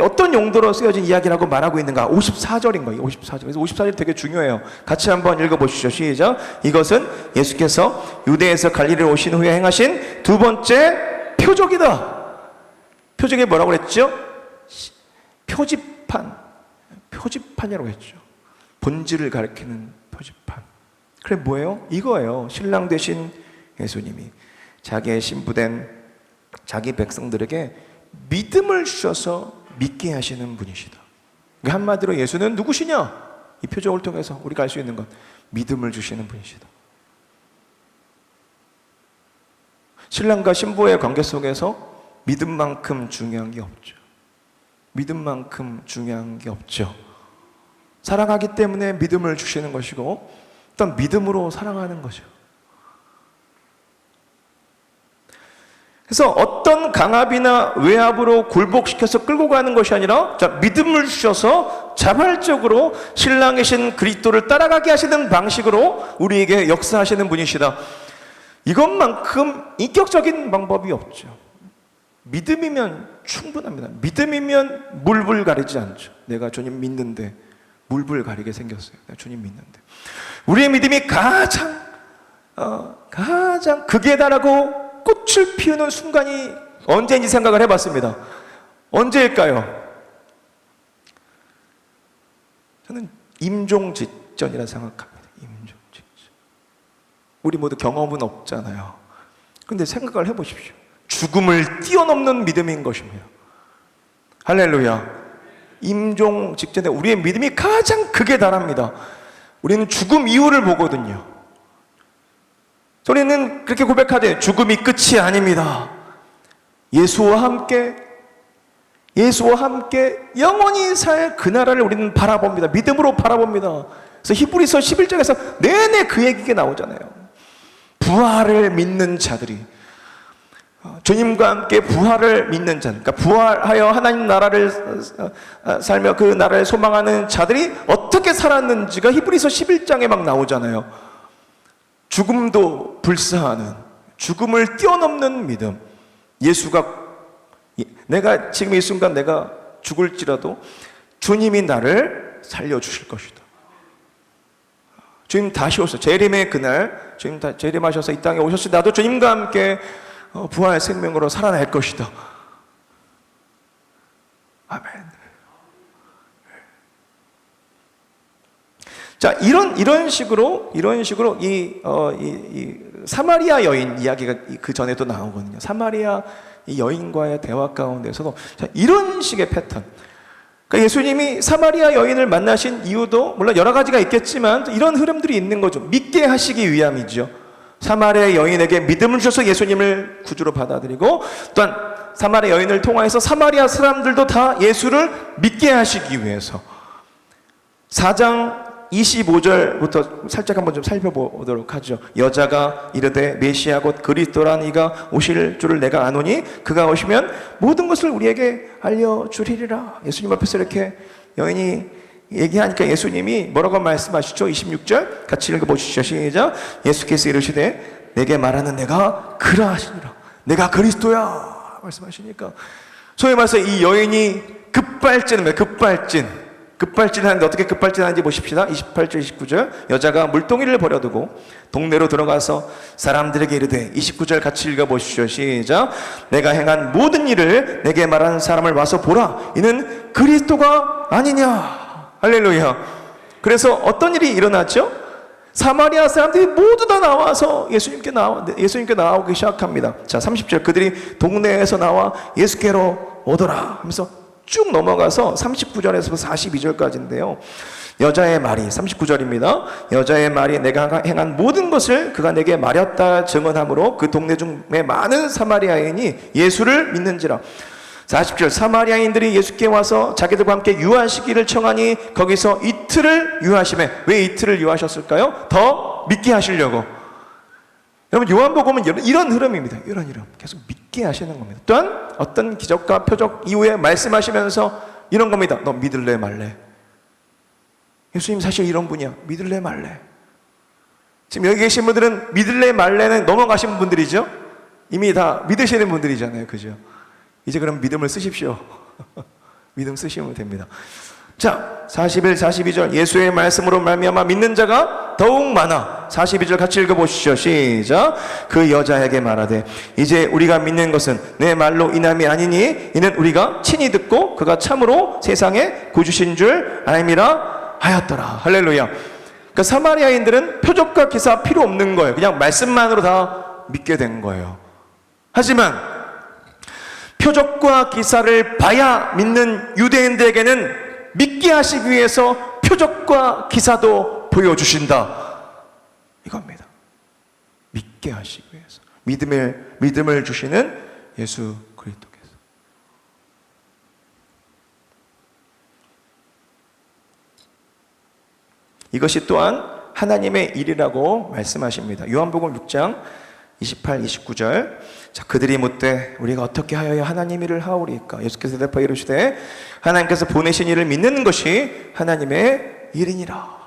어떤 용도로 쓰여진 이야기라고 말하고 있는가? 54절인 거예요. 54절. 그래서 54절이 되게 중요해요. 같이 한번 읽어보시죠. 시작. 이것은 예수께서 유대에서 갈릴리로 오신 후에 행하신 두 번째 표적이다. 표적이 뭐라고 그랬죠? 표지판이라고 했죠. 본질을 가리키는 표지판. 그래 뭐예요? 이거예요. 신랑 되신 예수님이 자기의 신부된 자기 백성들에게 믿음을 주셔서 믿게 하시는 분이시다. 한마디로 예수는 누구시냐? 이 표적을 통해서 우리가 알 수 있는 건 믿음을 주시는 분이시다. 신랑과 신부의 관계 속에서 믿음만큼 중요한 게 없죠. 믿음만큼 중요한 게 없죠. 사랑하기 때문에 믿음을 주시는 것이고, 일단 믿음으로 사랑하는 거죠. 그래서 어떤 강압이나 외압으로 굴복시켜서 끌고 가는 것이 아니라, 믿음을 주셔서 자발적으로 신랑이신 그리스도를 따라가게 하시는 방식으로 우리에게 역사하시는 분이시다. 이것만큼 인격적인 방법이 없죠. 믿음이면 충분합니다. 믿음이면 물불 가리지 않죠. 내가 주님 믿는데 물불 가리게 생겼어요. 내가 주님 믿는데. 우리의 믿음이 가장 극에 달하고 꽃을 피우는 순간이 언제인지 생각을 해봤습니다. 언제일까요? 저는 임종 직전이라 생각합니다. 임종 직전. 우리 모두 경험은 없잖아요. 그런데 생각을 해보십시오. 죽음을 뛰어넘는 믿음인 것입니다. 할렐루야. 임종 직전에 우리의 믿음이 가장 극에 달합니다. 우리는 죽음 이후를 보거든요. 우리는 그렇게 고백하되 죽음이 끝이 아닙니다. 예수와 함께 영원히 살 그 나라를 우리는 바라봅니다. 믿음으로 바라봅니다. 그래서 히브리서 11장에서 내내 그 얘기가 나오잖아요. 부활을 믿는 자들이, 주님과 함께 부활을 믿는 자, 그러니까 부활하여 하나님 나라를 살며 그 나라를 소망하는 자들이 어떻게 살았는지가 히브리서 11장에 막 나오잖아요. 죽음도 불사하는, 죽음을 뛰어넘는 믿음. 내가 지금 이 순간 내가 죽을지라도 주님이 나를 살려주실 것이다. 주님 다시 오셔서, 재림의 그날 주님 재림하셔서 이 땅에 오셨을 때 나도 주님과 함께 부활 생명으로 살아날 것이다. 아멘. 자, 이런 식으로 이 사마리아 여인 이야기가 그 전에도 나오거든요. 사마리아 이 여인과의 대화 가운데서도 이런 식의 패턴. 그러니까 예수님이 사마리아 여인을 만나신 이유도 물론 여러 가지가 있겠지만 이런 흐름들이 있는 거죠. 믿게 하시기 위함이죠. 사마리아 여인에게 믿음을 주셔서 예수님을 구주로 받아들이고, 또한 사마리아 여인을 통하여서 사마리아 사람들도 다 예수를 믿게 하시기 위해서 4장 25절부터 살짝 한번 좀 살펴보도록 하죠. 여자가 이르되 메시아 곧 그리스도란 이가 오실 줄을 내가 아노니 그가 오시면 모든 것을 우리에게 알려주리라. 예수님 앞에서 이렇게 여인이 얘기하니까 예수님이 뭐라고 말씀하시죠? 26절 같이 읽어보시죠. 시작. 예수께서 이르시되 내게 말하는 내가 그라하시니라. 내가 그리스도야 말씀하시니까, 소위 말해서 이 여인이 급발진하는데 어떻게 급발진하는지 보십시다. 28절 29절 여자가 물동이를 버려두고 동네로 들어가서 사람들에게 이르되, 29절 같이 읽어보시죠. 시작. 내가 행한 모든 일을 내게 말하는 사람을 와서 보라. 이는 그리스도가 아니냐. 할렐루야. 그래서 어떤 일이 일어났죠? 사마리아 사람들이 모두 다 나와서 예수님께 나오기 시작합니다. 자, 30절 그들이 동네에서 나와 예수께로 오더라 하면서 쭉 넘어가서 39절에서 42절까지인데요. 여자의 말이 39절입니다. 여자의 말이 내가 행한 모든 것을 그가 내게 말했다 증언하므로 그 동네 중에 많은 사마리아인이 예수를 믿는지라. 40절 사마리아인들이 예수께 와서 자기들과 함께 유하시기를 청하니 거기서 이틀을 유하시매. 왜 이틀을 유하셨을까요? 더 믿게 하시려고. 여러분 요한복음은 이런 흐름입니다. 이런 흐름 계속 믿게 하시는 겁니다. 또한 어떤 기적과 표적 이후에 말씀하시면서 이런 겁니다. 너 믿을래 말래? 예수님 사실 이런 분이야. 믿을래 말래? 지금 여기 계신 분들은 믿을래 말래는 넘어가신 분들이죠. 이미 다 믿으시는 분들이잖아요. 그죠? 이제 그럼 믿음을 쓰십시오. 믿음 쓰시면 됩니다. 자, 41, 42절 예수의 말씀으로 말미암아 믿는 자가 더욱 많아. 42절 같이 읽어보시죠. 시작. 그 여자에게 말하되 이제 우리가 믿는 것은 내 말로 인함이 아니니 이는 우리가 친히 듣고 그가 참으로 세상에 구주신 줄 알미라 하였더라. 할렐루야. 그러니까 사마리아인들은 표적과 기사 필요 없는 거예요. 그냥 말씀만으로 다 믿게 된 거예요. 하지만 표적과 기사를 봐야 믿는 유대인들에게는 믿게 하시기 위해서 표적과 기사도 보여주신다. 이겁니다. 믿게 하시기 위해서. 믿음을 주시는 예수 그리스도께서. 이것이 또한 하나님의 일이라고 말씀하십니다. 요한복음 6장 28, 29절. 자, 그들이 묻되 우리가 어떻게 하여야 하나님 일을 하오리까? 예수께서 대답하여 이르시되 하나님께서 보내신 이를 믿는 것이 하나님의 일이니라.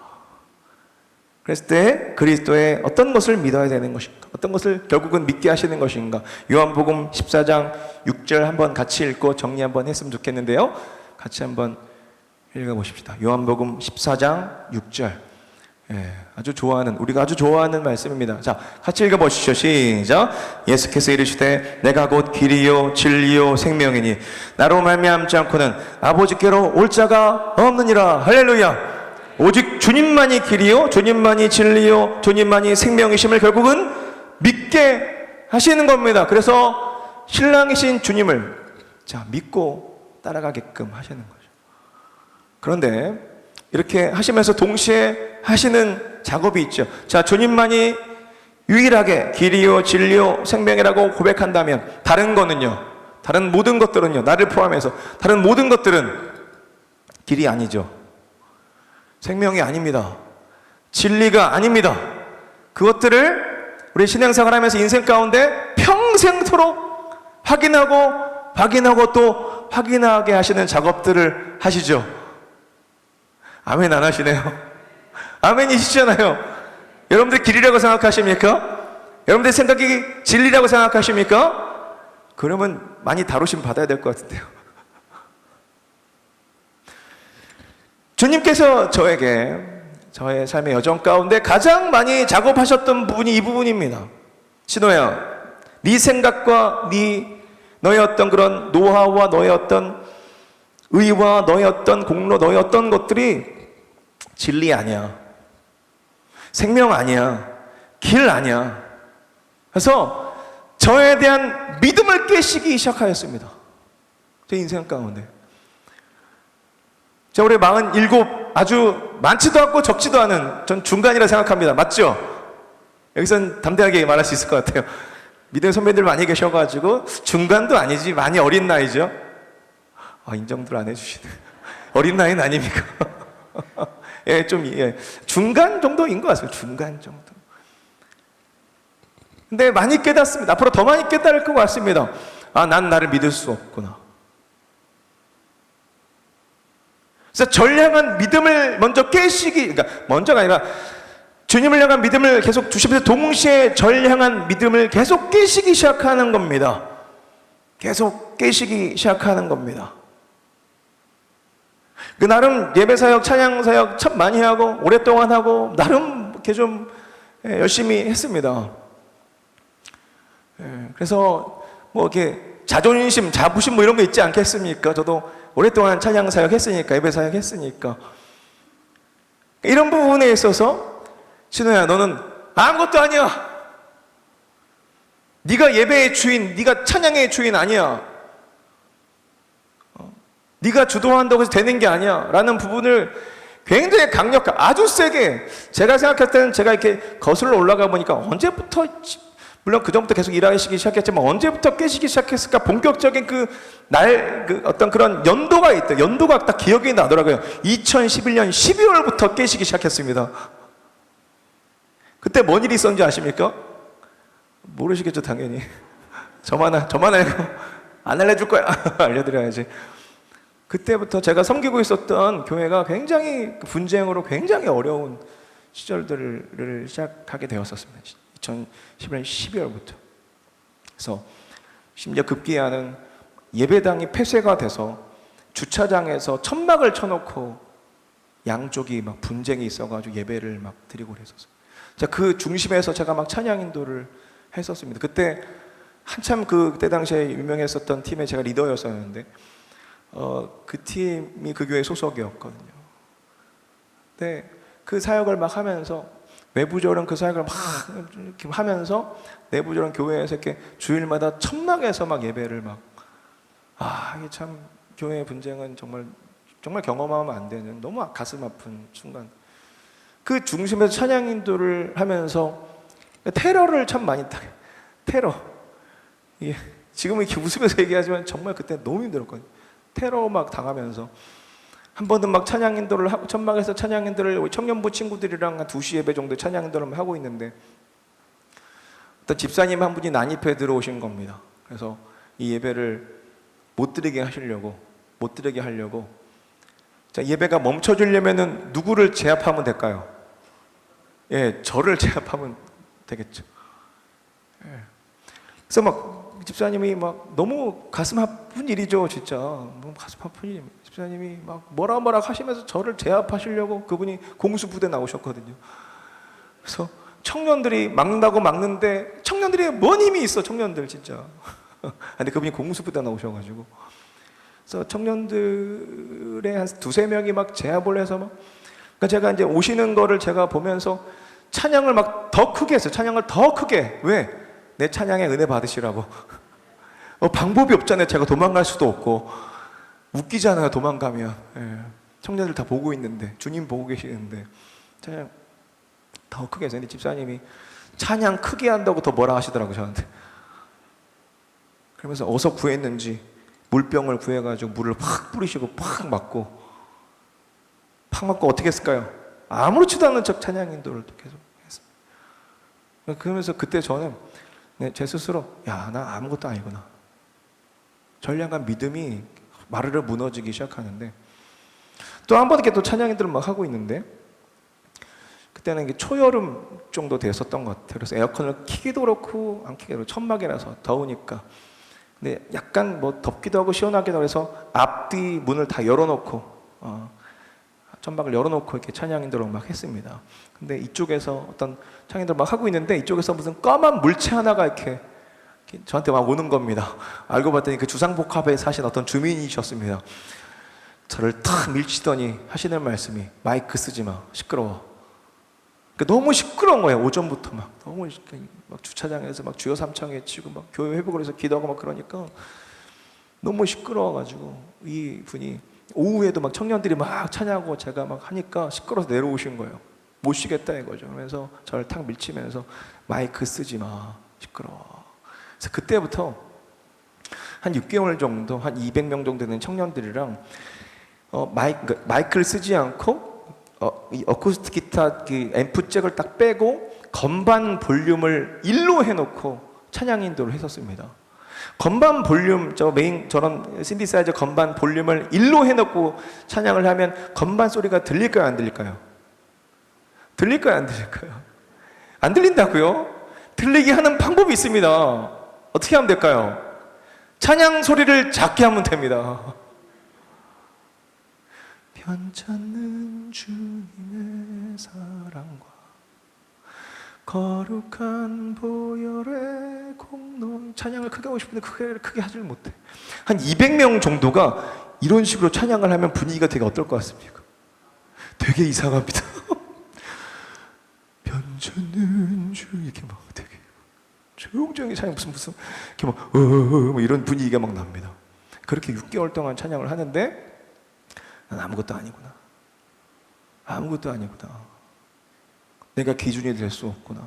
그랬을 때 그리스도의 어떤 것을 믿어야 되는 것인가? 어떤 것을 결국은 믿게 하시는 것인가? 요한복음 14장 6절 한번 같이 읽고 정리 한번 했으면 좋겠는데요. 같이 한번 읽어보십시다. 요한복음 14장 6절. 우리가 아주 좋아하는 말씀입니다. 자, 같이 읽어보시죠. 시작. 예수께서 이르시되 내가 곧 길이요 진리요 생명이니 나로 말미암지 않고는 아버지께로 올 자가 없느니라. 할렐루야. 오직 주님만이 길이요 주님만이 진리요 주님만이 생명이심을 결국은 믿게 하시는 겁니다. 그래서 신랑이신 주님을 믿고 따라가게끔 하시는 거죠. 그런데 이렇게 하시면서 동시에 하시는 작업이 있죠. 자, 주님만이 유일하게 길이요 진리요 생명이라고 고백한다면 다른 거는요, 다른 모든 것들은요, 나를 포함해서 다른 모든 것들은 길이 아니죠. 생명이 아닙니다. 진리가 아닙니다. 그것들을 우리 신앙생활 하면서 인생 가운데 평생토록 확인하고 또 확인하게 하시는 작업들을 하시죠. 아멘 안 하시네요. 아멘이시잖아요. 여러분들 길이라고 생각하십니까? 여러분들 생각이 진리라고 생각하십니까? 그러면 많이 다루심 받아야 될 것 같은데요. 주님께서 저에게 저의 삶의 여정 가운데 가장 많이 작업하셨던 부분이 이 부분입니다. 신호야, 네 생각과 너의 어떤 그런 노하우와 너의 어떤 의와 너의 어떤 공로, 너의 어떤 것들이 진리 아니야. 생명 아니야. 길 아니야. 그래서 저에 대한 믿음을 깨시기 시작하였습니다. 제 인생 가운데. 자, 올해 47 아주 많지도 않고 적지도 않은 전 중간이라 생각합니다. 맞죠? 여기선 담대하게 말할 수 있을 것 같아요. 믿음의 선배들 많이 계셔가지고 중간도 아니지 많이 어린 나이죠. 인정들 안 해주시네. 어린 나이는 아닙니까? 중간 정도인 것 같습니다. 중간 정도. 근데 많이 깨닫습니다. 앞으로 더 많이 깨달을 것 같습니다. 난 나를 믿을 수 없구나. 그래서 전량한 믿음을 먼저 깨시기, 그러니까 먼저가 아니라 주님을 향한 믿음을 계속 주시면서 동시에 전량한 믿음을 계속 깨시기 시작하는 겁니다. 계속 깨시기 시작하는 겁니다. 그 나름 예배사역, 찬양사역 참 많이 하고 오랫동안 하고 나름 이렇게 좀 열심히 했습니다. 그래서 뭐 이렇게 자존심, 자부심 뭐 이런 거 있지 않겠습니까? 저도 오랫동안 찬양사역 했으니까, 예배사역 했으니까. 이런 부분에 있어서 신호야, 너는 아무것도 아니야. 네가 예배의 주인, 네가 찬양의 주인 아니야. 네가 주도한다고 해서 되는 게 아니야 라는 부분을 굉장히 강력하게, 아주 세게, 제가 생각할 때는 제가 이렇게 거슬러 올라가 보니까 언제부터, 물론 그 전부터 계속 일하시기 시작했지만 언제부터 깨시기 시작했을까, 본격적인 그 어떤 그런 연도가 있다. 연도가 딱 기억이 나더라고요. 2011년 12월부터 깨시기 시작했습니다. 그때 뭔 일이 있었는지 아십니까? 모르시겠죠, 당연히. 저만 알고 안 알려줄 거야. 알려드려야지. 그때부터 제가 섬기고 있었던 교회가 굉장히 분쟁으로 굉장히 어려운 시절들을 시작하게 되었었습니다. 2011년 12월부터. 그래서 심지어 급기야는 예배당이 폐쇄가 돼서 주차장에서 천막을 쳐놓고 양쪽이 막 분쟁이 있어가지고 예배를 막 드리고 그랬었어요. 자, 그 중심에서 제가 막 찬양 인도를 했었습니다. 그때 한참 그때 당시에 유명했었던 팀에 제가 리더였었는데 그 팀이 그 교회 소속이었거든요. 근데 그 사역을 막 하면서 외부적으로는 그 사역을 막 이렇게 하면서 내부적으로는 교회에서 이렇게 주일마다 천막에서 막 예배를 막 이게 참 교회의 분쟁은 정말 경험하면 안 되는 너무 가슴 아픈 순간. 그 중심에서 찬양 인도를 하면서 테러를 참 많이 당해. 테러. 이게 지금은 이렇게 웃으면서 얘기하지만 정말 그때 너무 힘들었거든요. 테러 막 당하면서 한 번은 막 찬양 인도를 하고 천막에서 찬양 인도를 청년부 친구들이랑 한 2시 예배 정도 찬양 인도를 하고 있는데 어떤 집사님 한 분이 난입해 들어오신 겁니다. 그래서 이 예배를 못 드리게 하려고 자, 예배가 멈춰주려면은 누구를 제압하면 될까요? 예, 저를 제압하면 되겠죠. 예. 그래서 막 집사님이 막 너무 가슴 아픈 일이죠, 진짜. 너무 가슴 아픈 일. 집사님이 막 뭐라 하시면서 저를 제압하시려고 그분이 공수부대 나오셨거든요. 그래서 청년들이 막는다고 막는데 청년들이 뭔 힘이 있어, 청년들 진짜. 근데 그분이 공수부대 나오셔가지고. 그래서 청년들의 한 2-3명이 막 제압을 해서 막. 그러니까 제가 이제 오시는 거를 제가 보면서 찬양을 막 더 크게 했어요. 찬양을 더 크게. 왜? 내 찬양에 은혜 받으시라고. 방법이 없잖아요. 제가 도망갈 수도 없고. 웃기잖아요, 도망가면. 예. 청년들 다 보고 있는데, 주님 보고 계시는데. 찬양 더 크게 해서. 근데 집사님이 찬양 크게 한다고 더 뭐라 하시더라고요, 저한테. 그러면서 어디서 구했는지 물병을 구해가지고 물을 팍 뿌리시고 팍 맞고 어떻게 했을까요? 아무렇지도 않은 척 찬양 인도를 또 계속 했습니다. 그러면서 그때 저는 제 스스로 나 아무것도 아니구나. 전량한 믿음이 마르르 무너지기 시작하는데 또 한 번 이렇게 또 찬양 인도를 막 하고 있는데 그때는 이게 초여름 정도 됐었던 것 같아요. 그래서 에어컨을 키기도 그렇고 안 키기도 그렇고 천막이라서 더우니까. 근데 약간 뭐 덥기도 하고 시원하기도 해서 앞뒤 문을 다 열어놓고 천막을 열어놓고 이렇게 찬양 인도를 막 했습니다. 근데 이쪽에서 어떤 찬양 인도를 막 하고 있는데 이쪽에서 무슨 까만 물체 하나가 이렇게 저한테 막 오는 겁니다. 알고 봤더니 그 주상복합에 사신 어떤 주민이셨습니다. 저를 탁 밀치더니 하시는 말씀이 마이크 쓰지 마, 시끄러워. 그러니까 너무 시끄러운 거예요. 오전부터 막 너무 막 주차장에서 막 주여 삼창에 치고 막 교회 회복을 해서 기도하고 막 그러니까 너무 시끄러워가지고 이 분이 오후에도 막 청년들이 막 찬양하고 제가 막 하니까 시끄러워서 내려오신 거예요. 못 쉬겠다 이거죠. 그러면서 저를 탁 밀치면서 마이크 쓰지 마, 시끄러워. 그래서 그때부터 한 6개월 정도, 한 200명 정도 되는 청년들이랑 마이크를 쓰지 않고 이 어쿠스틱 기타 그 앰프 잭을 딱 빼고 건반 볼륨을 1로 해놓고 찬양 인도를 했었습니다. 건반 볼륨, 저런 신디사이저 건반 볼륨을 1로 해놓고 찬양을 하면 건반 소리가 들릴까요, 안 들릴까요? 들릴까요, 안 들릴까요? 안 들린다고요? 들리게 하는 방법이 있습니다. 어떻게 하면 될까요? 찬양 소리를 작게 하면 됩니다. 편찮는 주님의 사랑과 거룩한 보혈의 공로는 찬양을 크게 하고 싶은데 크게 하질 못해. 한 200명 정도가 이런 식으로 찬양을 하면 분위기가 되게 어떨 것 같습니까? 되게 이상합니다. 찾는 주 이렇게 막 되게 조용조용히 찬양 무슨 이렇게 막 이런 분위기가 막 납니다. 그렇게 6개월 동안 찬양을 하는데 난 아무것도 아니구나. 아무것도 아니구나. 내가 기준이 될 수 없구나.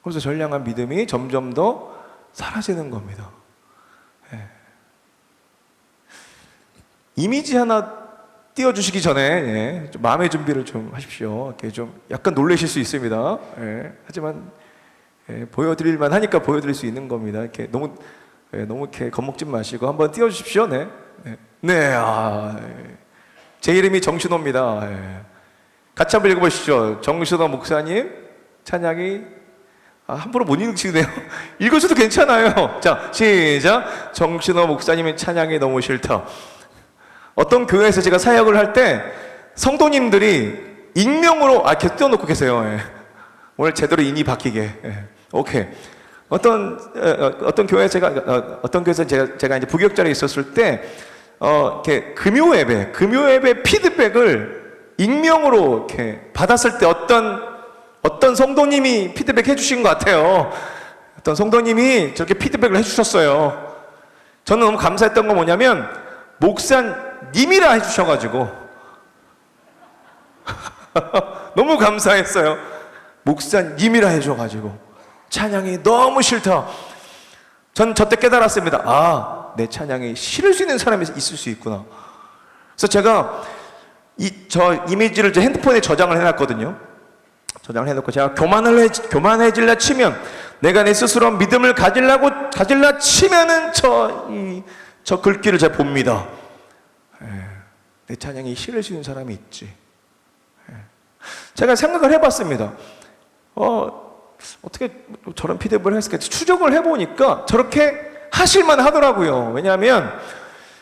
그래서 전량한 믿음이 점점 더 사라지는 겁니다. 예. 이미지 하나 띄워주시기 전에 좀 마음의 준비를 좀 하십시오. 이렇게 좀 약간 놀라실 수 있습니다. 하지만 보여드릴만 하니까 보여드릴 수 있는 겁니다. 이렇게 너무 이렇게 겁먹지 마시고 한번 띄워주십시오. 네. 제 이름이 정신호입니다. 같이 한번 읽어보시죠. 정신호 목사님 찬양이 함부로 못 읽으시네요. 읽으셔도 괜찮아요. 자, 시작. 정신호 목사님의 찬양이 너무 싫다. 어떤 교회에서 제가 사역을 할 때 성도님들이 익명으로 계속 띄워놓고 계세요. 오늘 제대로 인이 바뀌게. 오케이. 어떤 교회에서 제가 이제 부교육자리에 있었을 때 이렇게 금요 예배 피드백을 익명으로 이렇게 받았을 때 어떤 성도님이 피드백 해주신 것 같아요. 어떤 성도님이 저렇게 피드백을 해주셨어요. 저는 너무 감사했던 건 뭐냐면 목사님이라 해주셔가지고 너무 감사했어요. 목사님이라 해줘가지고 찬양이 너무 싫다. 전 저때 깨달았습니다. 내 찬양이 싫을 수 있는 사람이 있을 수 있구나. 그래서 제가 저 이미지를 제 핸드폰에 저장을 해놨거든요. 저장을 해놓고 제가 교만해질라 치면, 내가 내 스스로 믿음을 가질라 치면은 저 글귀를 제가 봅니다. 내 찬양이 싫을 수 있는 사람이 있지. 제가 생각을 해봤습니다. 어떻게 저런 피드백을 했을까? 추적을 해보니까 저렇게 하실만 하더라고요. 왜냐하면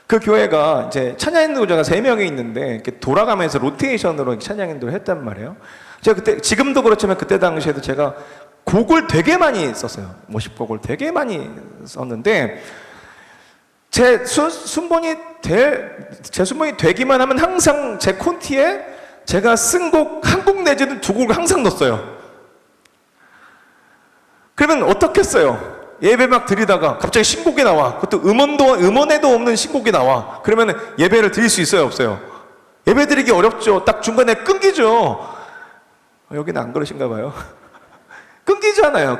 그 교회가 이제 찬양 인도자가 3명이 있는데 이렇게 돌아가면서 로테이션으로 찬양 인도를 했단 말이에요. 제가 그때, 지금도 그렇지만 그때 당시에도 제가 곡을 되게 많이 썼어요. 50곡을 되게 많이 썼는데 제 순번이 되기만 하면 항상 제 콘티에 제가 쓴 곡 한 곡 내지는 2곡을 항상 넣었어요. 그러면 어떻겠어요? 예배 막 드리다가 갑자기 신곡이 나와. 그것도 음원에도 없는 신곡이 나와. 그러면 예배를 드릴 수 있어요, 없어요? 예배 드리기 어렵죠. 딱 중간에 끊기죠. 여기는 안 그러신가 봐요. 끊기잖아요.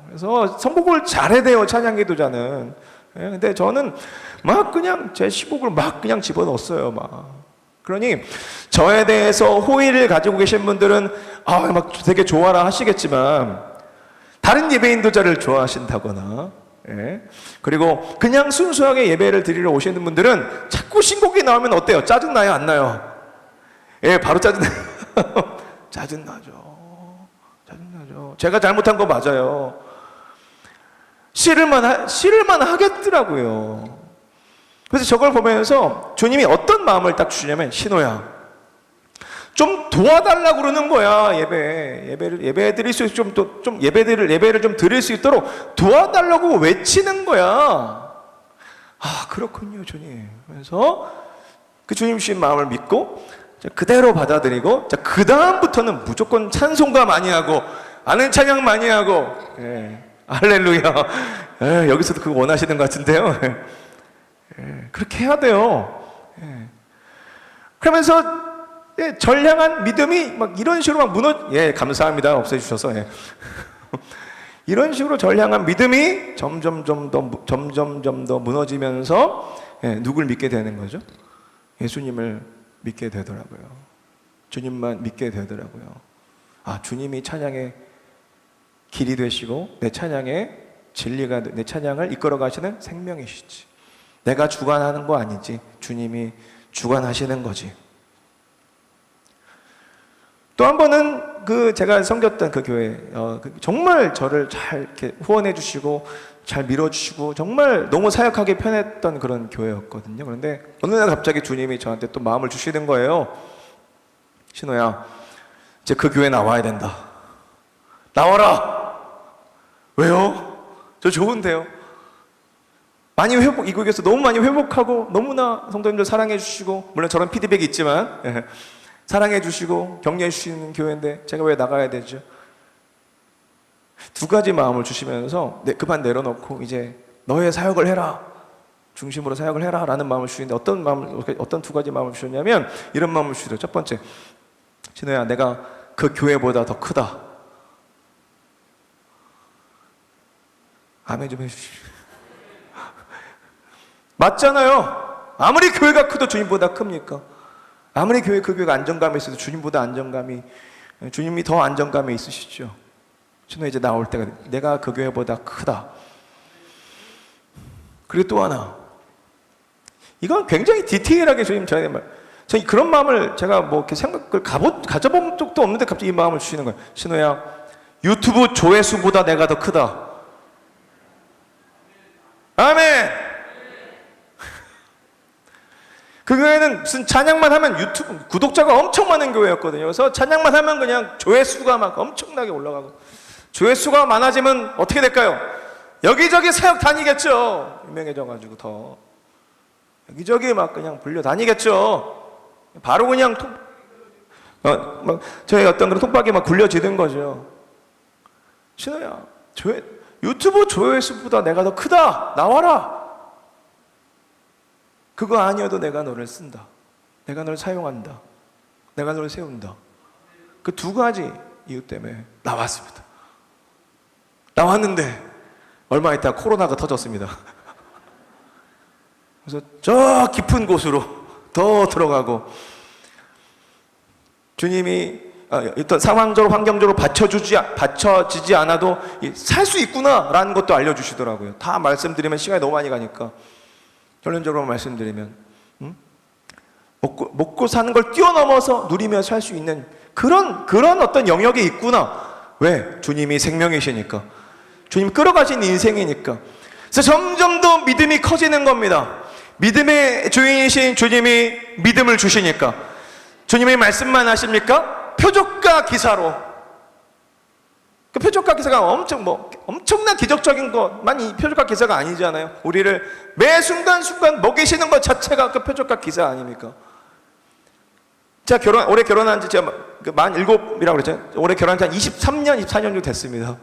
그래서 선곡을 잘해야 돼요, 찬양 기도자는. 근데 저는 막 그냥 제 시곡을 막 그냥 집어넣었어요, 막. 그러니 저에 대해서 호의를 가지고 계신 분들은 막 되게 좋아라 하시겠지만, 다른 예배 인도자를 좋아하신다거나, 그리고 그냥 순수하게 예배를 드리러 오시는 분들은 자꾸 신곡이 나오면 어때요? 짜증나요? 안 나요? 바로 짜증나요. 짜증나죠. 제가 잘못한 거 맞아요. 싫을만 하겠더라고요. 그래서 저걸 보면서 주님이 어떤 마음을 딱 주시냐면, 신호야, 좀 도와달라고 그러는 거야. 예배 드릴 수 있도록 예배를 좀 드릴 수 있도록 도와달라고 외치는 거야. 그렇군요, 주님. 그래서 그 주님 주신 마음을 믿고 그대로 받아들이고, 그 다음부터는 무조건 찬송가 많이 하고 아는 찬양 많이 하고, 할렐루야. 여기서도 그거 원하시는 것 같은데요. 그렇게 해야 돼요. 그러면서 전량한 믿음이 막 이런 식으로 막 감사합니다. 없애주셔서. 이런 식으로 전량한 믿음이 점점 더 무너지면서 누굴 믿게 되는 거죠? 예수님을 믿게 되더라고요. 주님만 믿게 되더라고요. 주님이 찬양의 길이 되시고 내 찬양의 진리가, 내 찬양을 이끌어 가시는 생명이시지. 내가 주관하는 거 아니지. 주님이 주관하시는 거지. 또 한 번은 제가 섬겼던 그 교회, 정말 저를 잘 이렇게 후원해 주시고 잘 밀어주시고 정말 너무 사역하기 편했던 그런 교회였거든요. 그런데 어느 날 갑자기 주님이 저한테 또 마음을 주시는 거예요. 신호야, 이제 그 교회 나와야 된다. 나와라. 왜요? 저 좋은데요. 이 교회에서 너무 많이 회복하고 너무나 성도님들 사랑해 주시고, 물론 저런 피드백이 있지만, 사랑해 주시고 격려해 주시는 교회인데 제가 왜 나가야 되죠? 두 가지 마음을 주시면서 그만 내려놓고 이제 너의 사역을 해라, 중심으로 사역을 해라 라는 마음을 주시는데 어떤 두 가지 마음을 주셨냐면 이런 마음을 주시더라고요. 첫 번째, 진호야, 내가 그 교회보다 더 크다. 아멘 좀 해주십시오. 맞잖아요. 아무리 교회가 크도 주님보다 큽니까? 아무리 그 교회가 안정감이 있어도 주님이 더 안정감이 있으시죠. 저는 이제 나올 때가 내가 그 교회보다 크다. 그리고 또 하나, 이건 굉장히 디테일하게 주님 저에게 저는 그런 마음을 제가 뭐 이렇게 생각을 가져본 적도 없는데 갑자기 이 마음을 주시는 거예요. 신호야, 유튜브 조회수보다 내가 더 크다. 아멘. 그 교회는 무슨 찬양만 하면 유튜브 구독자가 엄청 많은 교회였거든요. 그래서 찬양만 하면 그냥 조회수가 막 엄청나게 올라가고, 조회수가 많아지면 어떻게 될까요? 여기저기 사역 다니겠죠. 유명해져가지고 더 여기저기 막 그냥 불려 다니겠죠. 바로 그냥 저희 어떤 그런 톡박이 막 굴려지는 거죠. 신호야, 유튜브 조회수보다 내가 더 크다. 나와라. 그거 아니어도 내가 너를 쓴다. 내가 너를 사용한다. 내가 너를 세운다. 그 두 가지 이유 때문에 나왔습니다. 나왔는데 얼마 있다 코로나가 터졌습니다. 그래서 저 깊은 곳으로 더 들어가고, 주님이 어떤 상황적으로 환경적으로 받쳐지지 않아도 살 수 있구나라는 것도 알려주시더라고요. 다 말씀드리면 시간이 너무 많이 가니까 결론적으로 말씀드리면 먹고 사는 걸 뛰어넘어서 누리며 살 수 있는 그런 어떤 영역이 있구나. 왜? 주님이 생명이시니까, 주님 끌어가신 인생이니까. 그래서 점점 더 믿음이 커지는 겁니다. 믿음의 주인이신 주님이 믿음을 주시니까. 주님의 말씀만 하십니까? 표적과 기사로. 그 표적과 기사가 엄청난 기적적인 것만 이 표적과 기사가 아니잖아요. 우리를 매 순간순간 먹이시는 것 자체가 그 표적과 기사 아닙니까? 제가 올해 결혼한 지 제가 만 7이라고 그랬잖아요. 올해 결혼한 지 한 23년, 24년 정도 됐습니다.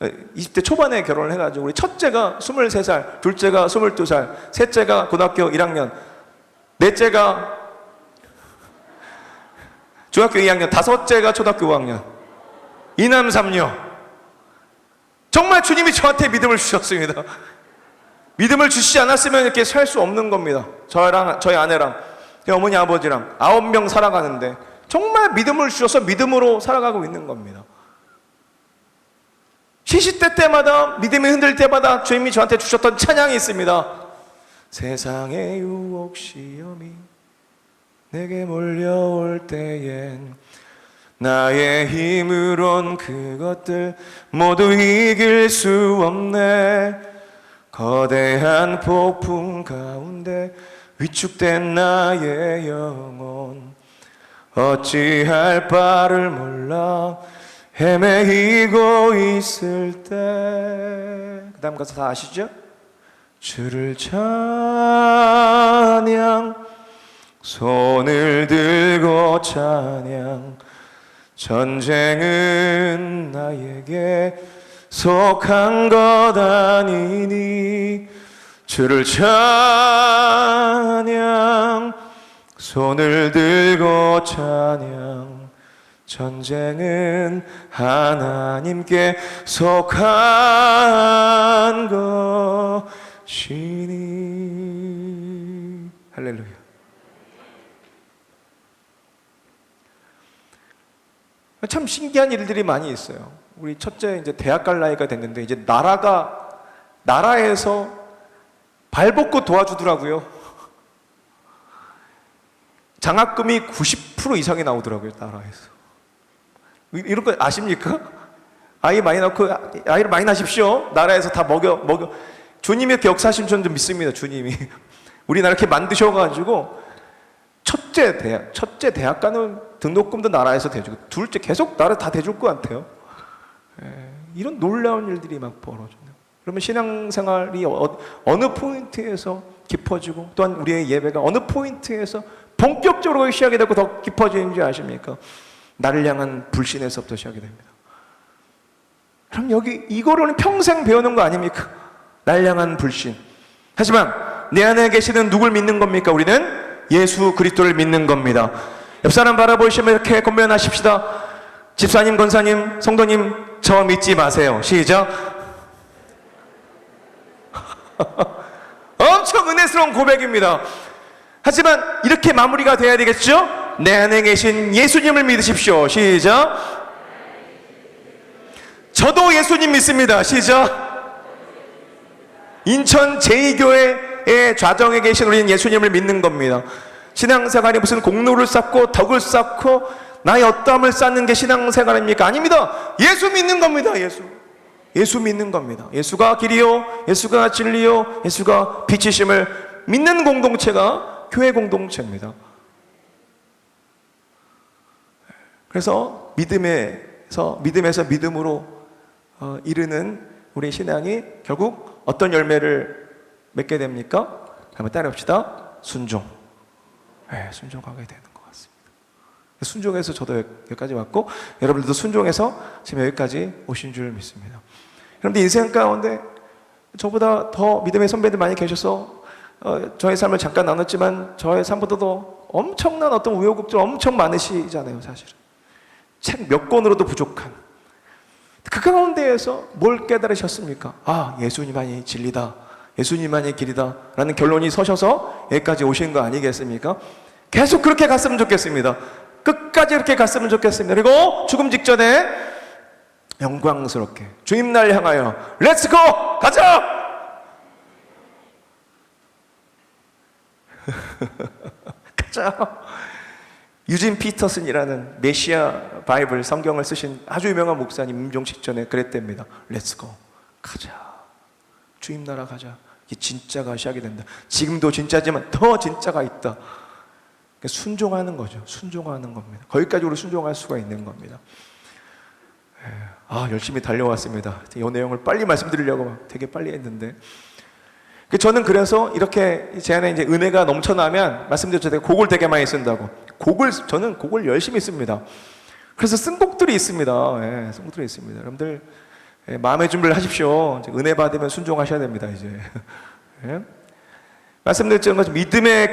20대 초반에 결혼을 해가지고 우리 첫째가 23살, 둘째가 22살, 셋째가 고등학교 1학년, 넷째가 중학교 2학년, 다섯째가 초등학교 5학년, 이남 삼녀. 정말 주님이 저한테 믿음을 주셨습니다. 믿음을 주시지 않았으면 이렇게 살 수 없는 겁니다. 저희 아내랑 저희 어머니 아버지랑 9명 살아가는데 정말 믿음을 주셔서 믿음으로 살아가고 있는 겁니다. 시시때 때마다 믿음이 흔들 때마다 주님이 저한테 주셨던 찬양이 있습니다. 세상의 유혹 시험이 내게 몰려올 때엔 나의 힘으론 그것들 모두 이길 수 없네. 거대한 폭풍 가운데 위축된 나의 영혼 어찌할 바를 몰라 헤매이고 있을 때, 그 다음 가사 다 아시죠? 주를 찬양, 손을 들고 찬양, 전쟁은 나에게 속한 것 아니니. 주를 찬양, 손을 들고 찬양, 전쟁은 하나님께 속한 것이니. 할렐루야. 참 신기한 일들이 많이 있어요. 우리 첫째 이제 대학 갈 나이가 됐는데 이제 나라에서 발 벗고 도와주더라고요. 장학금이 90% 이상이 나오더라고요, 나라에서. 이런 거 아십니까? 아이 많이 낳고 아이를 많이 낳으십시오. 나라에서 다 먹여. 주님이 이렇게 역사하신 줄 믿습니다. 주님이 우리나라 이렇게 만드셔가지고 첫째 대학 가는 등록금도 나라에서 대주고, 둘째 계속 나라 다 대줄 것 같아요. 이런 놀라운 일들이 막 벌어져요. 그러면 신앙생활이 어느 포인트에서 깊어지고, 또한 우리의 예배가 어느 포인트에서 본격적으로 시작이 되고 더 깊어지는지 아십니까? 나를 향한 불신에서부터 시작이 됩니다. 그럼 여기 이거로는 평생 배우는 거 아닙니까? 나를 향한 불신. 하지만 내 안에 계시는 누굴 믿는 겁니까? 우리는 예수 그리스도를 믿는 겁니다. 옆 사람 바라보시면 이렇게 권면하십시다. 집사님, 권사님, 성도님, 저 믿지 마세요. 시작. 엄청 은혜스러운 고백입니다. 하지만 이렇게 마무리가 돼야 되겠죠? 내 안에 계신 예수님을 믿으십시오. 시작. 저도 예수님 믿습니다. 시작. 인천 제2교회의 좌정에 계신 우리는 예수님을 믿는 겁니다. 신앙생활이 무슨 공로를 쌓고 덕을 쌓고 나의 어떠함을 쌓는 게 신앙생활입니까? 아닙니다. 예수 믿는 겁니다. 예수 믿는 겁니다. 예수가 길이요, 예수가 진리요, 예수가 빛이심을 믿는 공동체가 교회 공동체입니다. 그래서 믿음에서 믿음으로 이르는 우리 신앙이 결국 어떤 열매를 맺게 됩니까? 한번 따라합시다. 순종. 네, 순종하게 되는 것 같습니다. 순종해서 저도 여기까지 왔고 여러분들도 순종해서 지금 여기까지 오신 줄 믿습니다. 그런데 인생 가운데 저보다 더 믿음의 선배들 많이 계셔서 저의 삶을 잠깐 나눴지만 저의 삶보다도 엄청난 어떤 우여곡절 엄청 많으시잖아요. 사실은 책 몇 권으로도 부족한 그 가운데에서 뭘 깨달으셨습니까? 아, 예수님만이 진리다, 예수님만이 길이다 라는 결론이 서셔서 여기까지 오신 거 아니겠습니까? 계속 그렇게 갔으면 좋겠습니다. 끝까지 이렇게 갔으면 좋겠습니다. 그리고 죽음 직전에 영광스럽게 주님날 향하여 렛츠고! 가자! 가자! 유진 피터슨이라는 메시아 바이블 성경을 쓰신 아주 유명한 목사님 임종 직전에 그랬답니다. 렛츠고! 가자! 주님 나라 가자. 이게 진짜가 시작이 된다. 지금도 진짜지만 더 진짜가 있다. 순종하는 거죠. 순종하는 겁니다. 거기까지 우리 순종할 수가 있는 겁니다. 열심히 달려왔습니다. 이 내용을 빨리 말씀드리려고 되게 빨리 했는데 저는 그래서 이렇게 제 안에 이제 은혜가 넘쳐나면 말씀드렸죠. 제가 곡을 되게 많이 쓴다고. 저는 곡을 열심히 씁니다. 그래서 쓴 곡들이 있습니다. 쓴 곡들이 있습니다. 여러분들 마음의 준비를 하십시오. 은혜 받으면 순종하셔야 됩니다. 이제 말씀드렸던 것처럼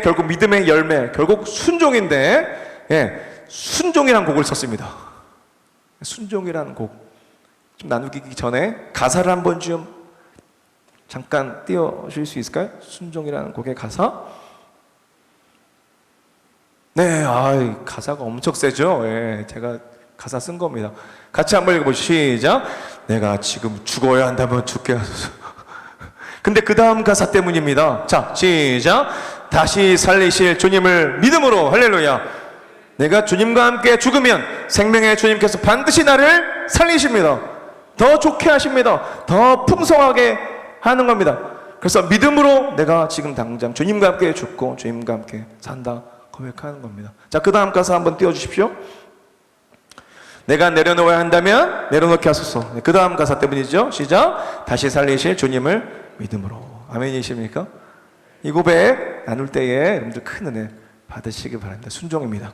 결국 믿음의 열매, 결국 순종인데 순종이라는 곡을 썼습니다. 순종이라는 곡 좀 나누기 전에 가사를 한번 좀 잠깐 띄워주실 수 있을까요? 순종이라는 곡의 가사. 네, 가사가 엄청 세죠. 제가 가사 쓴 겁니다. 같이 한번 읽어보시죠. 시작. 내가 지금 죽어야 한다면 죽게 하소서. 근데 그 다음 가사 때문입니다. 자, 시작. 다시 살리실 주님을 믿음으로. 할렐루야. 내가 주님과 함께 죽으면 생명의 주님께서 반드시 나를 살리십니다. 더 좋게 하십니다. 더 풍성하게 하는 겁니다. 그래서 믿음으로 내가 지금 당장 주님과 함께 죽고 주님과 함께 산다 고백하는 겁니다. 자, 그 다음 가사 한번 띄워주십시오. 내가 내려놓아야 한다면 내려놓게 하소서. 그 다음 가사 때문이죠. 시작. 다시 살리실 주님을 믿음으로. 아멘이십니까? 이 고백 나눌 때에 여러분들 큰 은혜 받으시기 바랍니다. 순종입니다.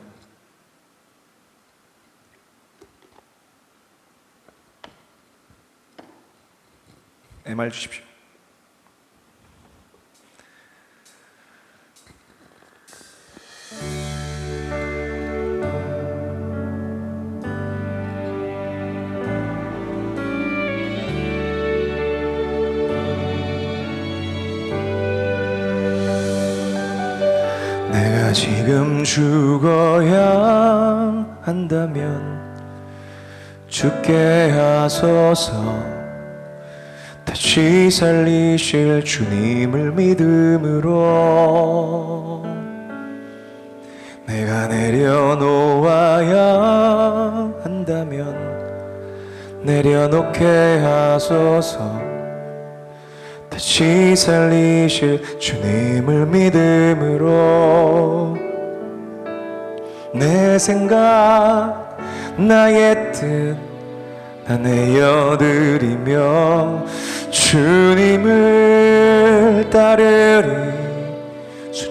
MR 주십시오. 내가 지금 죽어야 한다면 죽게 하소서. 다시 살리실 주님을 믿음으로 내가 내려놓아야 한다면 내려놓게 하소서. 다시 살리실 주님을 믿음으로 내 생각 나의 뜻 다 내어드리며 주님을 따르리.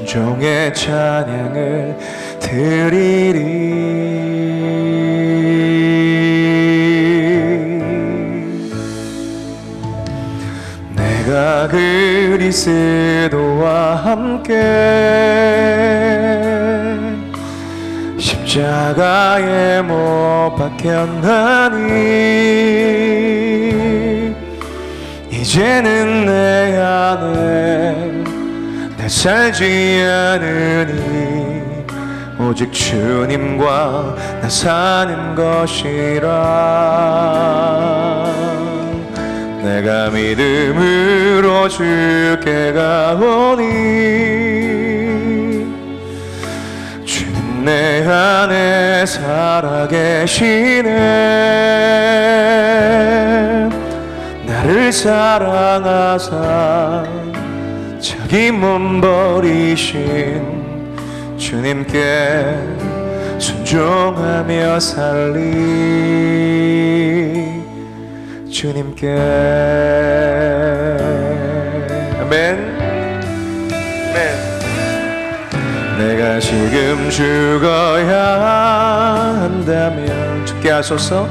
순종의 찬양을 드리리. 내가 그리스도와 함께 십자가에 못 박혔나니 이제는 내 안에 나 살지 않으니 오직 주님과 나 사는 것이라. 내가 믿음으로 주께 가오니 주님 내 안에 살아계시네. 나를 사랑하사 자기 몸 버리신 주님께 순종하며 살리. 주님께. 아멘. 아멘. 내가 지금 죽어야 한다면 죽게 하소서,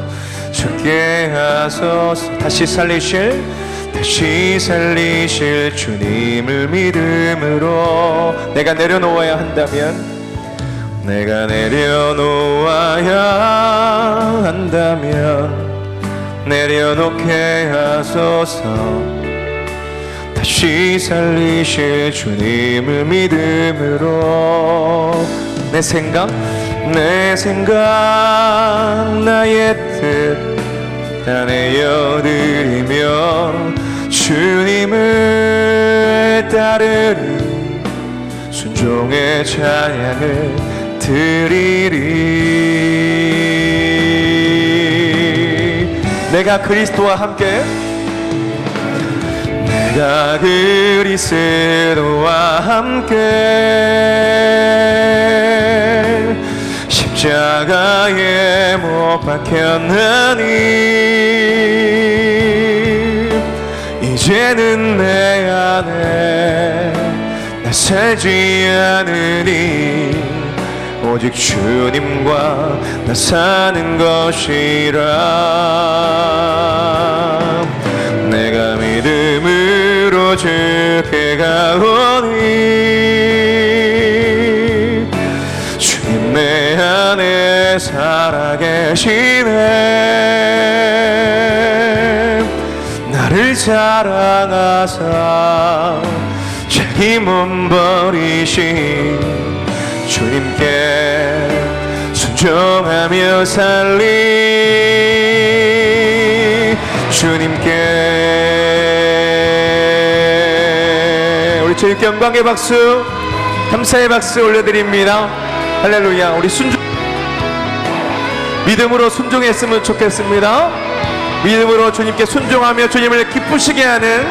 죽게 하소서. 다시 살리실 주님을 믿음으로 내가 내려놓아야 한다면, 내가 내려놓아야 한다면 내려놓게 하소서. 다시 살리실 주님을 믿음으로 내 생각 나의 뜻 다 내어드리며 주님을 따르리. 순종의 찬양을 드리리. 내가 그리스도와 함께, 내가 그리스도와 함께 십자가에 못 박혔나니 이제는 내 안에 나 살지 않으니 오직 주님과 나 사는 것이라. 내가 믿음으로 주께 가오니 주님 내 안에 살아계시네. 나를 사랑하사 자기 몸 버리신 주님께 순종하며 살리. 주님께 우리 주님께 영광의 박수, 감사의 박수 올려드립니다. 할렐루야. 우리 믿음으로 순종했으면 좋겠습니다. 믿음으로 주님께 순종하며 주님을 기쁘시게 하는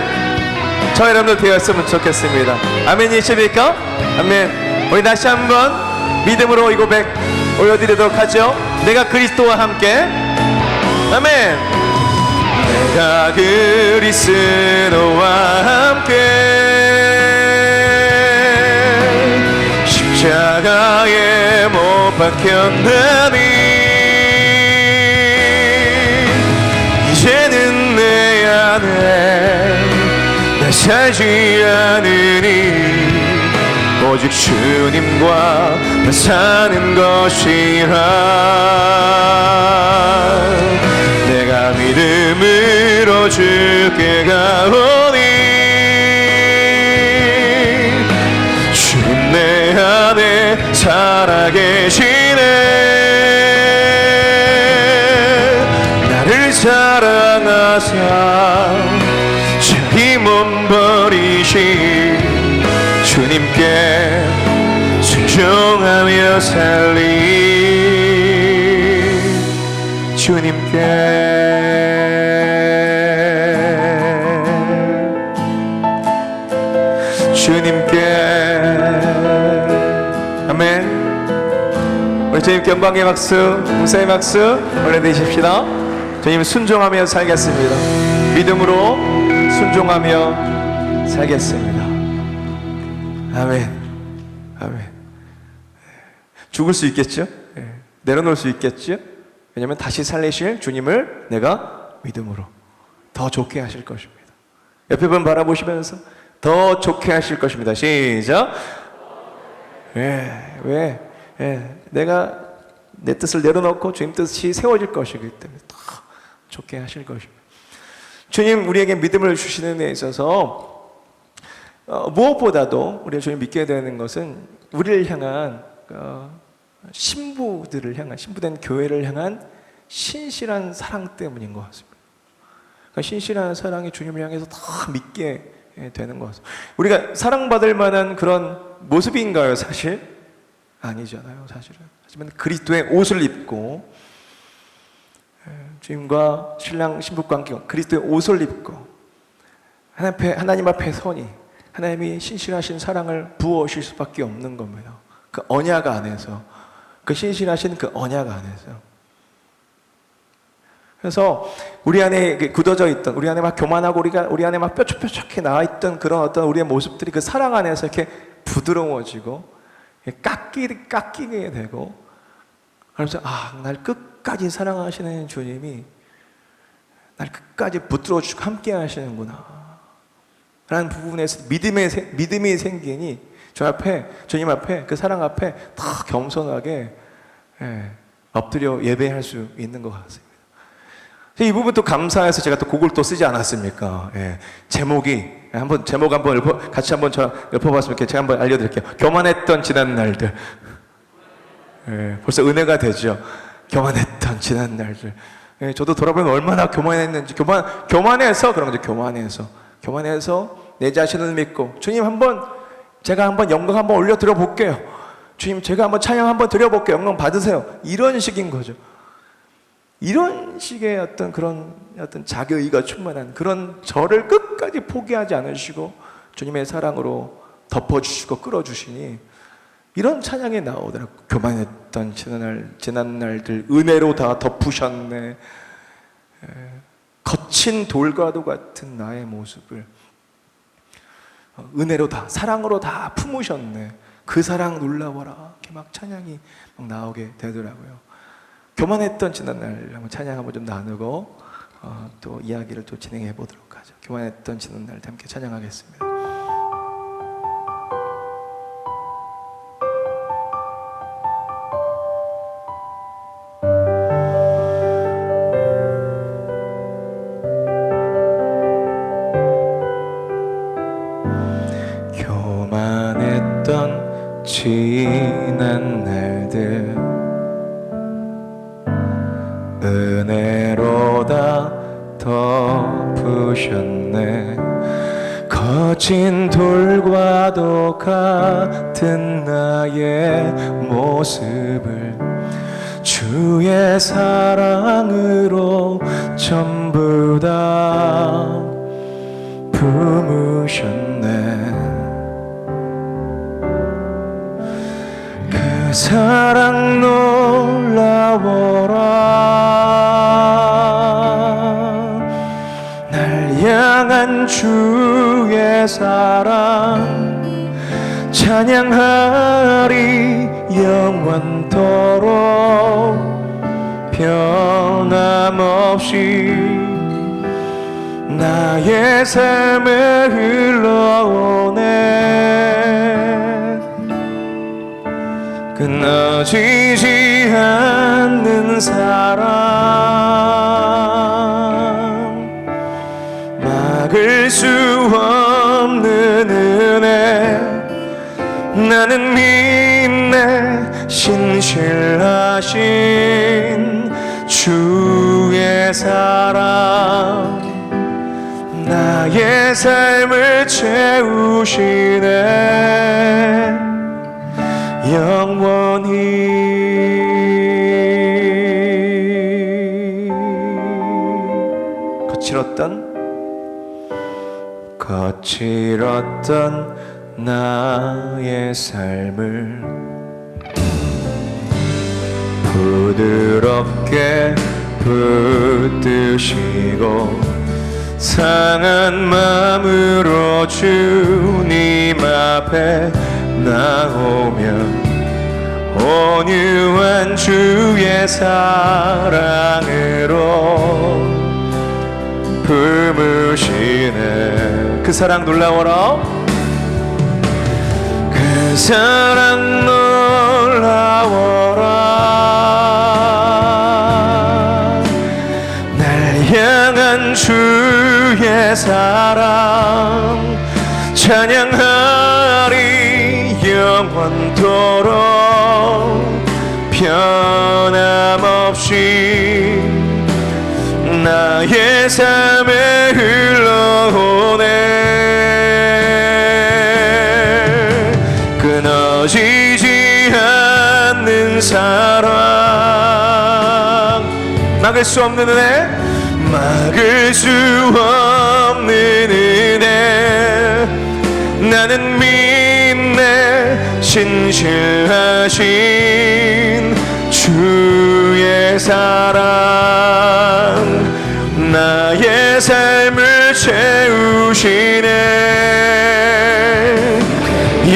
저 여러분들 되었으면 좋겠습니다. 아멘이십니까? 아멘. 우리 다시 한번 믿음으로 이 고백 올려드리도록 하죠. 내가 그리스도와 함께. 아멘. 내가 그리스도와 함께 십자가에 못 박혔나니 이제는 내 안에 나 살지 않으니 오직 주님과 나 사는 것이라. 내가 믿음으로 주께 가오니 주님 내 안에 살아계시네. 나를 사랑하사 자기 몸 버리신 주님께 순종하며 살리. 주님께. 아멘. 우리 주님께 영광의 박수, 감사의 박수 올려드리십시다. 주님 순종하며 살겠습니다. 믿음으로 순종하며 살겠습니다. 아멘. 아멘. 죽을 수 있겠죠? 내려놓을 수 있겠죠? 왜냐하면 다시 살리실 주님을 내가 믿음으로 더 좋게 하실 것입니다. 옆에 분 바라보시면서 더 좋게 하실 것입니다. 시작. 왜? 내가 내 뜻을 내려놓고 주님 뜻이 세워질 것이기 때문에 더 좋게 하실 것입니다. 주님 우리에게 믿음을 주시는 데 있어서 무엇보다도 우리가 주님 믿게 되는 것은 우리를 향한 신부된 교회를 향한 신실한 사랑 때문인 것 같습니다. 그러니까 신실한 사랑이 주님을 향해서 더 믿게 되는 것 같습니다. 우리가 사랑받을 만한 그런 모습인가요, 사실? 아니잖아요, 사실은. 하지만 그리스도의 옷을 입고 주님과 신랑 신부과 함께 그리스도의 옷을 입고 하나님 앞에 서니 하나님이 신실하신 사랑을 부어오실 수밖에 없는 겁니다. 그 언약 안에서, 그 신실하신 그 언약 안에서. 그래서 우리 안에 굳어져 있던, 우리 안에 막 교만하고 우리 안에 막 뾰족뾰족해 나와 있던 그런 어떤 우리의 모습들이 그 사랑 안에서 이렇게 부드러워지고 깎이게 되고, 그러면서 날 끝까지 사랑하시는 주님이 날 끝까지 붙들어 주시고 함께 하시는구나 라는 부분에서 믿음이 생기니 주님 앞에 그 사랑 앞에 다 겸손하게 엎드려 예배할 수 있는 것 같습니다. 이 부분 또 감사해서 제가 또 곡을 또 쓰지 않았습니까? 제목이 제목 같이 한번 읊어봤으면 제가 한번 알려드릴게요. 교만했던 지난 날들. 벌써 은혜가 되죠. 교만했던 지난 날들. 저도 돌아보면 얼마나 교만했는지, 교만해서 그런 거죠. 교만해서 내 자신을 믿고 주님 제가 한번 영광 한번 올려드려 볼게요. 주님 제가 한번 찬양 한번 드려볼게요. 영광 받으세요. 이런 식인 거죠. 이런 식의 어떤 자기의가 충만한 그런 저를 끝까지 포기하지 않으시고 주님의 사랑으로 덮어주시고 끌어주시니 이런 찬양이 나오더라고요. 교만했던 지난 날들 은혜로 다 덮으셨네. 거친 돌과도 같은 나의 모습을 은혜로 다, 사랑으로 다 품으셨네. 그 사랑 놀라워라. 이렇게 막 찬양이 막 나오게 되더라고요. 교만했던 지난날 한번 찬양 한번 좀 나누고 또 이야기를 또 진행해 보도록 하죠. 교만했던 지난날 함께 찬양하겠습니다. 교만했던 지난 날들 은혜로 다 덮으셨네. 거친 돌과도 같은 나의 모습을 주의 사랑으로 전부 다 품으셨네. 그 사랑 놀라워라. 날 향한 주의 사랑 찬양하리 영원토록 변함없이 나의 삶에 흘러오네. 끊어지지 않는 사랑 막을 수 없는 은혜 나는 믿네. 신실하신 주의 사랑 나의 삶을 채우시네. 영원히 거칠었던 나의 삶을 부드럽게 붙드시고 상한 마음으로 주님 앞에 나오면 온유한 주의 사랑으로 품으시네. 그 사랑 놀라워라. 그 사랑 놀라워라. 날 향한 주의 사랑 찬양하리 영원토록 변함없이 나의 삶에 흘러오네. 끊어지지 않는 사랑 막을 수 없는 은혜 막을 수 없는 은혜 나는 믿네 신실하신 주의 사랑 나의 삶을 채우시네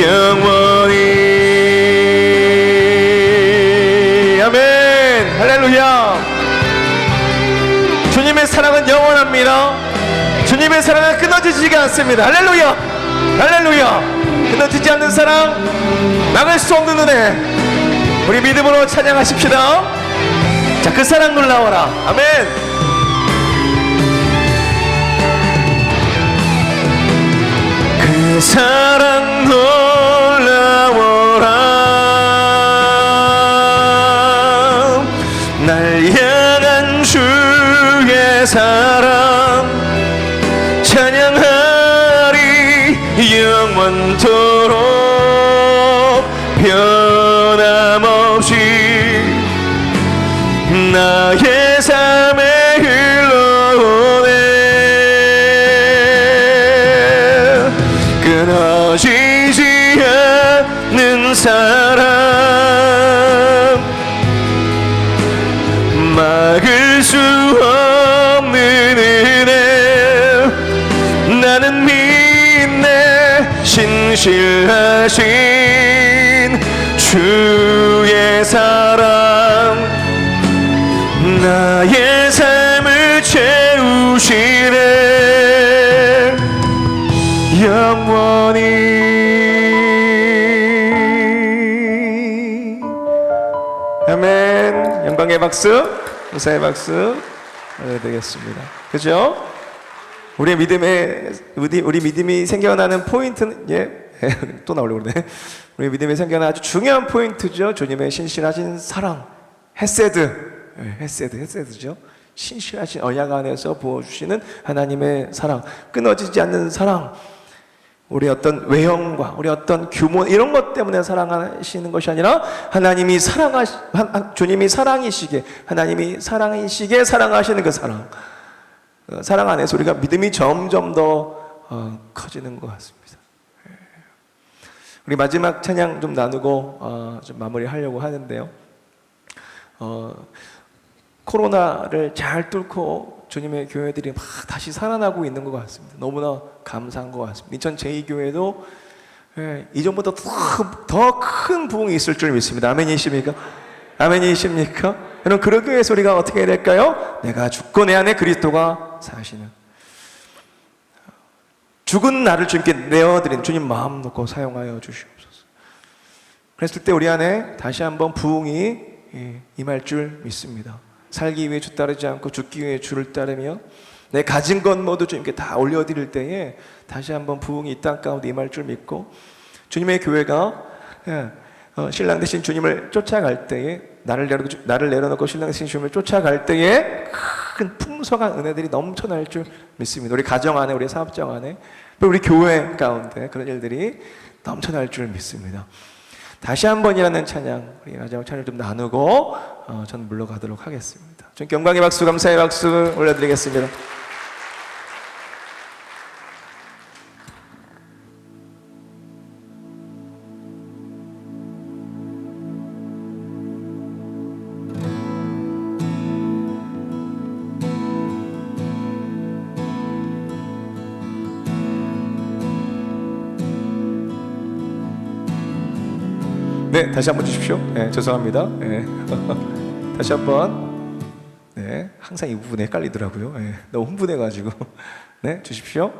영원히. 아멘. 할렐루야. 주님의 사랑은 영원합니다. 주님의 사랑은 끊어지지가 않습니다. 할렐루야. 할렐루야. 끊어지지 않는 사랑 막을 수 없는 은혜 우리 믿음으로 찬양하십시다. 자, 그 사랑 놀라워라. 아멘. 그 사랑 놀라워라. 날 향한 주의 사랑 찬양하리 영원토록 변함없이 나의 삶에 흘러오네. 끊어지지 않는 사랑 막을 수 없는 은혜 나는 믿네 신실하신 주의 사랑 나의 삶을 채우시네 영원히. 아멘. 영광의 박수, 감사의 박수 되겠습니다. 그죠? 우리 믿음이 생겨나는 포인트는 또 나오려고 그러네. 우리 믿음이 생겨나는 아주 중요한 포인트죠. 주님의 신실하신 사랑, 헤세드죠. 신실하신 언약 안에서 부어주시는 하나님의 사랑, 끊어지지 않는 사랑. 우리 어떤 외형과 우리 어떤 규모 이런 것 때문에 사랑하시는 것이 아니라 하나님이 주님이 사랑이시게 하나님이 사랑이시게 사랑하시는 그 사랑. 사랑 안에서 우리가 믿음이 점점 더 커지는 것 같습니다. 우리 마지막 찬양 좀 나누고 좀 마무리하려고 하는데요. 코로나를 잘 뚫고 주님의 교회들이 막 다시 살아나고 있는 것 같습니다. 너무나 감사한 것 같습니다. 인천 제2교회도 이전보다 더 큰 부흥이 있을 줄 믿습니다. 아멘이십니까? 아멘이십니까? 여러분, 그러기 위해서 우리가 어떻게 해야 될까요? 내가 죽고 내 안에 그리스도가 사시는, 죽은 나를 주님께 내어드린 주님 마음 놓고 사용하여 주시옵소서. 그랬을 때 우리 안에 다시 한번 부흥이 임할 줄 믿습니다. 살기 위해 주 따르지 않고 죽기 위해 주를 따르며 내 가진 것 모두 주님께 다 올려드릴 때에 다시 한번 부흥이 이 땅 가운데 임할 줄 믿고, 주님의 교회가 신랑 되신 주님을 쫓아갈 때에, 나를 내려놓고 신랑 되신 주님을 쫓아갈 때에 큰 풍성한 은혜들이 넘쳐날 줄 믿습니다. 우리 가정 안에, 우리 사업장 안에, 우리 교회 가운데 그런 일들이 넘쳐날 줄 믿습니다. 다시 한 번이라는 찬양, 우리 마지막 찬양을 좀 나누고 저는 물러가도록 하겠습니다. 좀 영광의 박수, 감사의 박수 올려드리겠습니다. 네, 다시 한번 주십시오. 네, 죄송합니다. 네. 다시 한번. 네, 항상 이 부분에 헷갈리더라고요. 네, 너무 흥분해가지고. 네, 주십시오.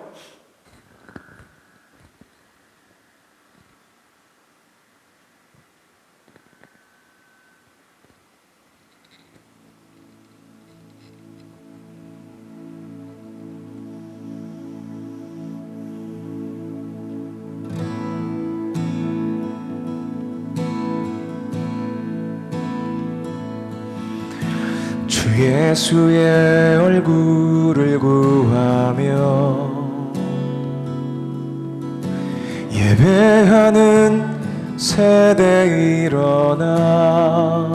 주 예수의 얼굴을 구하며 예배하는 세대 일어나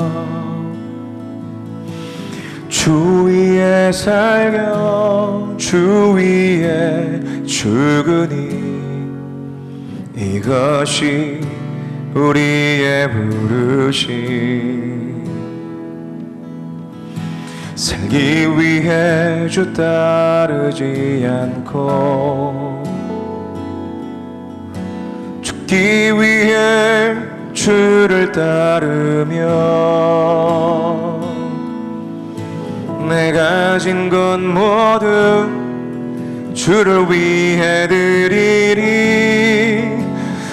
주 위에 살며 주 위에 죽으니 이것이 우리의 부르심. 살기 위해 주 따르지 않고 죽기 위해 주를 따르며 내 가진 것 모두 주를 위해 드리리.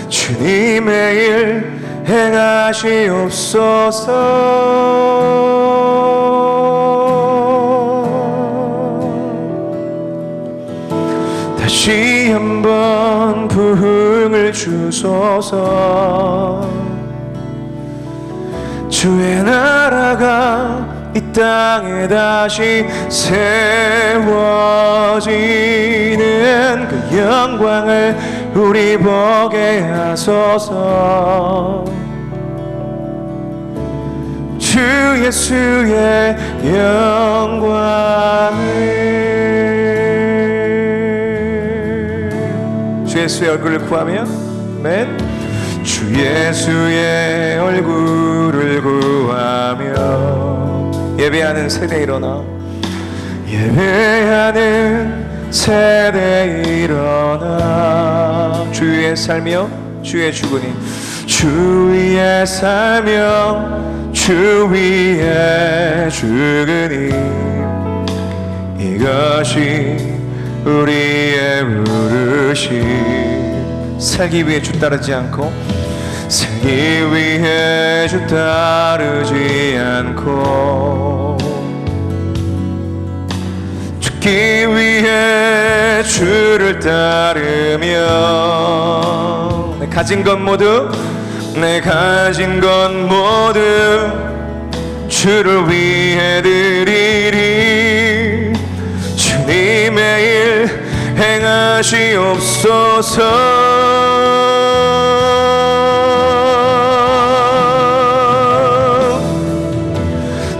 주님의 일 행하시옵소서. 다시 한번 부흥을 주소서. 주의 나라가 이 땅에 다시 세워지는 그 영광을 우리 보게 하소서. 주 예수의 영광을. 주 예수의 얼굴을 구하며 아멘. 주 예수의 얼굴을 구하며 예배하는 세대 일어나 예배하는 세대 일어나 주 위에 살며 주의 죽으니 주 위에 살며 주 위에 죽으니 이것이 우리의 부르심. 살기 위해 주 따르지 않고 살기 위해 주 따르지 않고 죽기 위해 주를 따르며 내 가진 것 모두 주를 위해 드리리. 주님의 일 행하시옵소서.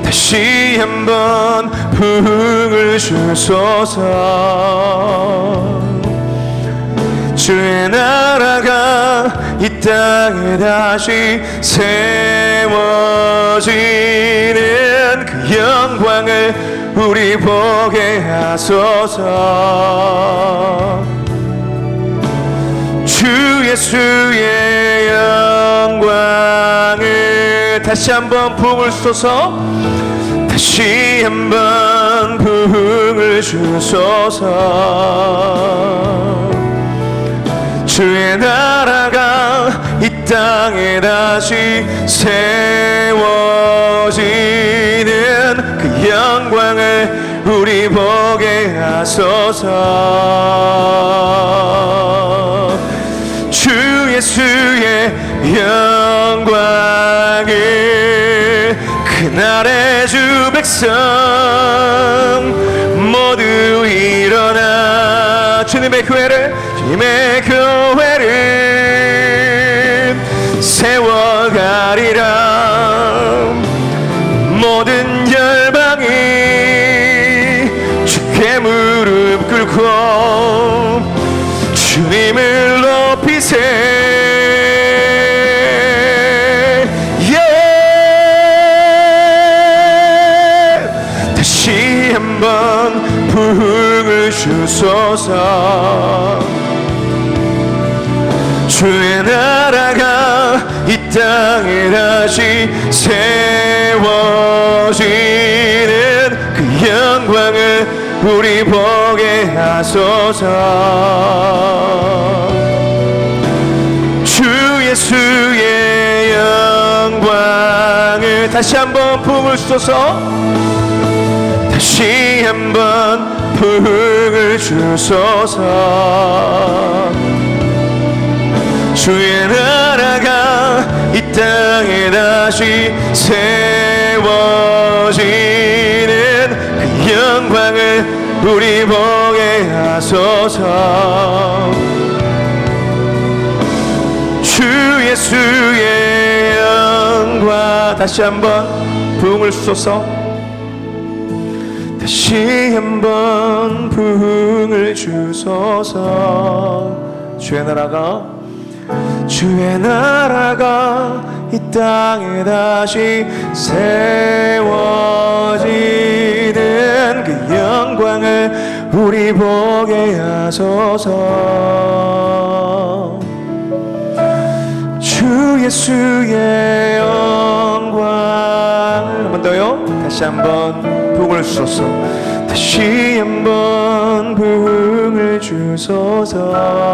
다시 한번 부흥을 주소서. 주의 나라가 이 땅에 다시 세워지는 그 영광을 우리 보게 하소서. 주 예수의 영광을 다시 한번 부흥을 주소서. 다시 한번 부흥을 주소서. 주의 나라가 이 땅에 다시 세워지는 그 영광을 우리 보게 하소서. 주 예수의 영광을 그날의 주 백성 모두 일어나 주님의 교회를 세워가리라. 모든 열방이 주께 무릎 꿇고 주님을 높이세. 다시 한번 부흥을 주소서. 주의 나라가 이 땅에 다시 세워지는 그 영광을 우리 보게 하소서. 주 예수의 영광을 다시 한번 부을 주소서. 다시 한번 부을 주소서. 주의 나라가 이 땅에 다시 세워지는 그 영광을 우리 보게 하소서. 주 예수의 영광 다시 한번 부흥을 주소서. 다시 한번 부흥을 주소서. 주의 나라가 이 땅에 다시 세워지는 그 영광을 우리 보게 하소서. 주 예수의 영광 한 번 더요. 다시 한번 부흥을 주소서. 다시 한번 부흥을 주소서.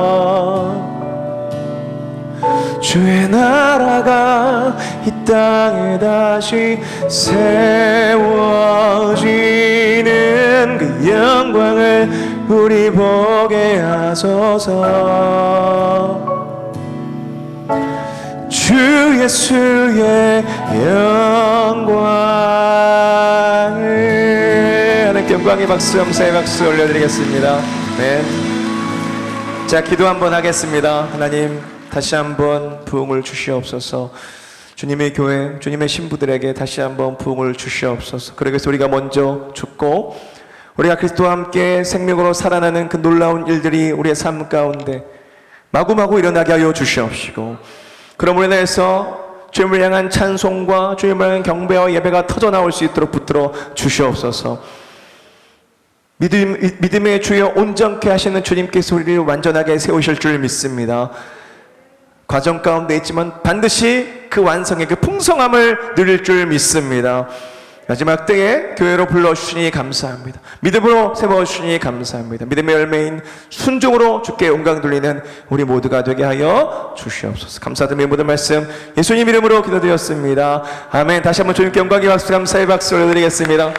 주의 나라가 이 땅에 다시 세워지는 그 영광을 우리 보게 하소서. 주 예수의 영광을 하나님께 영광의 박수, 감사의 박수 올려드리겠습니다. 네. 자, 기도 한번 하겠습니다. 하나님, 다시 한번 부흥을 주시옵소서. 주님의 교회, 주님의 신부들에게 다시 한번 부흥을 주시옵소서. 그러기 위해서 우리가 먼저 죽고 우리가 그리스도와 함께 생명으로 살아나는 그 놀라운 일들이 우리의 삶 가운데 마구마구 일어나게 하여 주시옵시고, 그러므로 인해서 주님을 향한 찬송과 주님을 향한 경배와 예배가 터져나올 수 있도록 붙들어 주시옵소서. 믿음의 주여 온전케 하시는 주님께서 우리를 완전하게 세우실 줄 믿습니다. 과정 가운데 있지만 반드시 그 완성의 그 풍성함을 누릴 줄 믿습니다. 마지막 때에 교회로 불러주시니 감사합니다. 믿음으로 세워주시니 감사합니다. 믿음의 열매인 순종으로 주께 영광 돌리는 우리 모두가 되게 하여 주시옵소서. 감사드리며 모든 말씀 예수님 이름으로 기도드렸습니다. 아멘. 다시 한번 주님께 영광의 박수, 감사의 박수 올려드리겠습니다.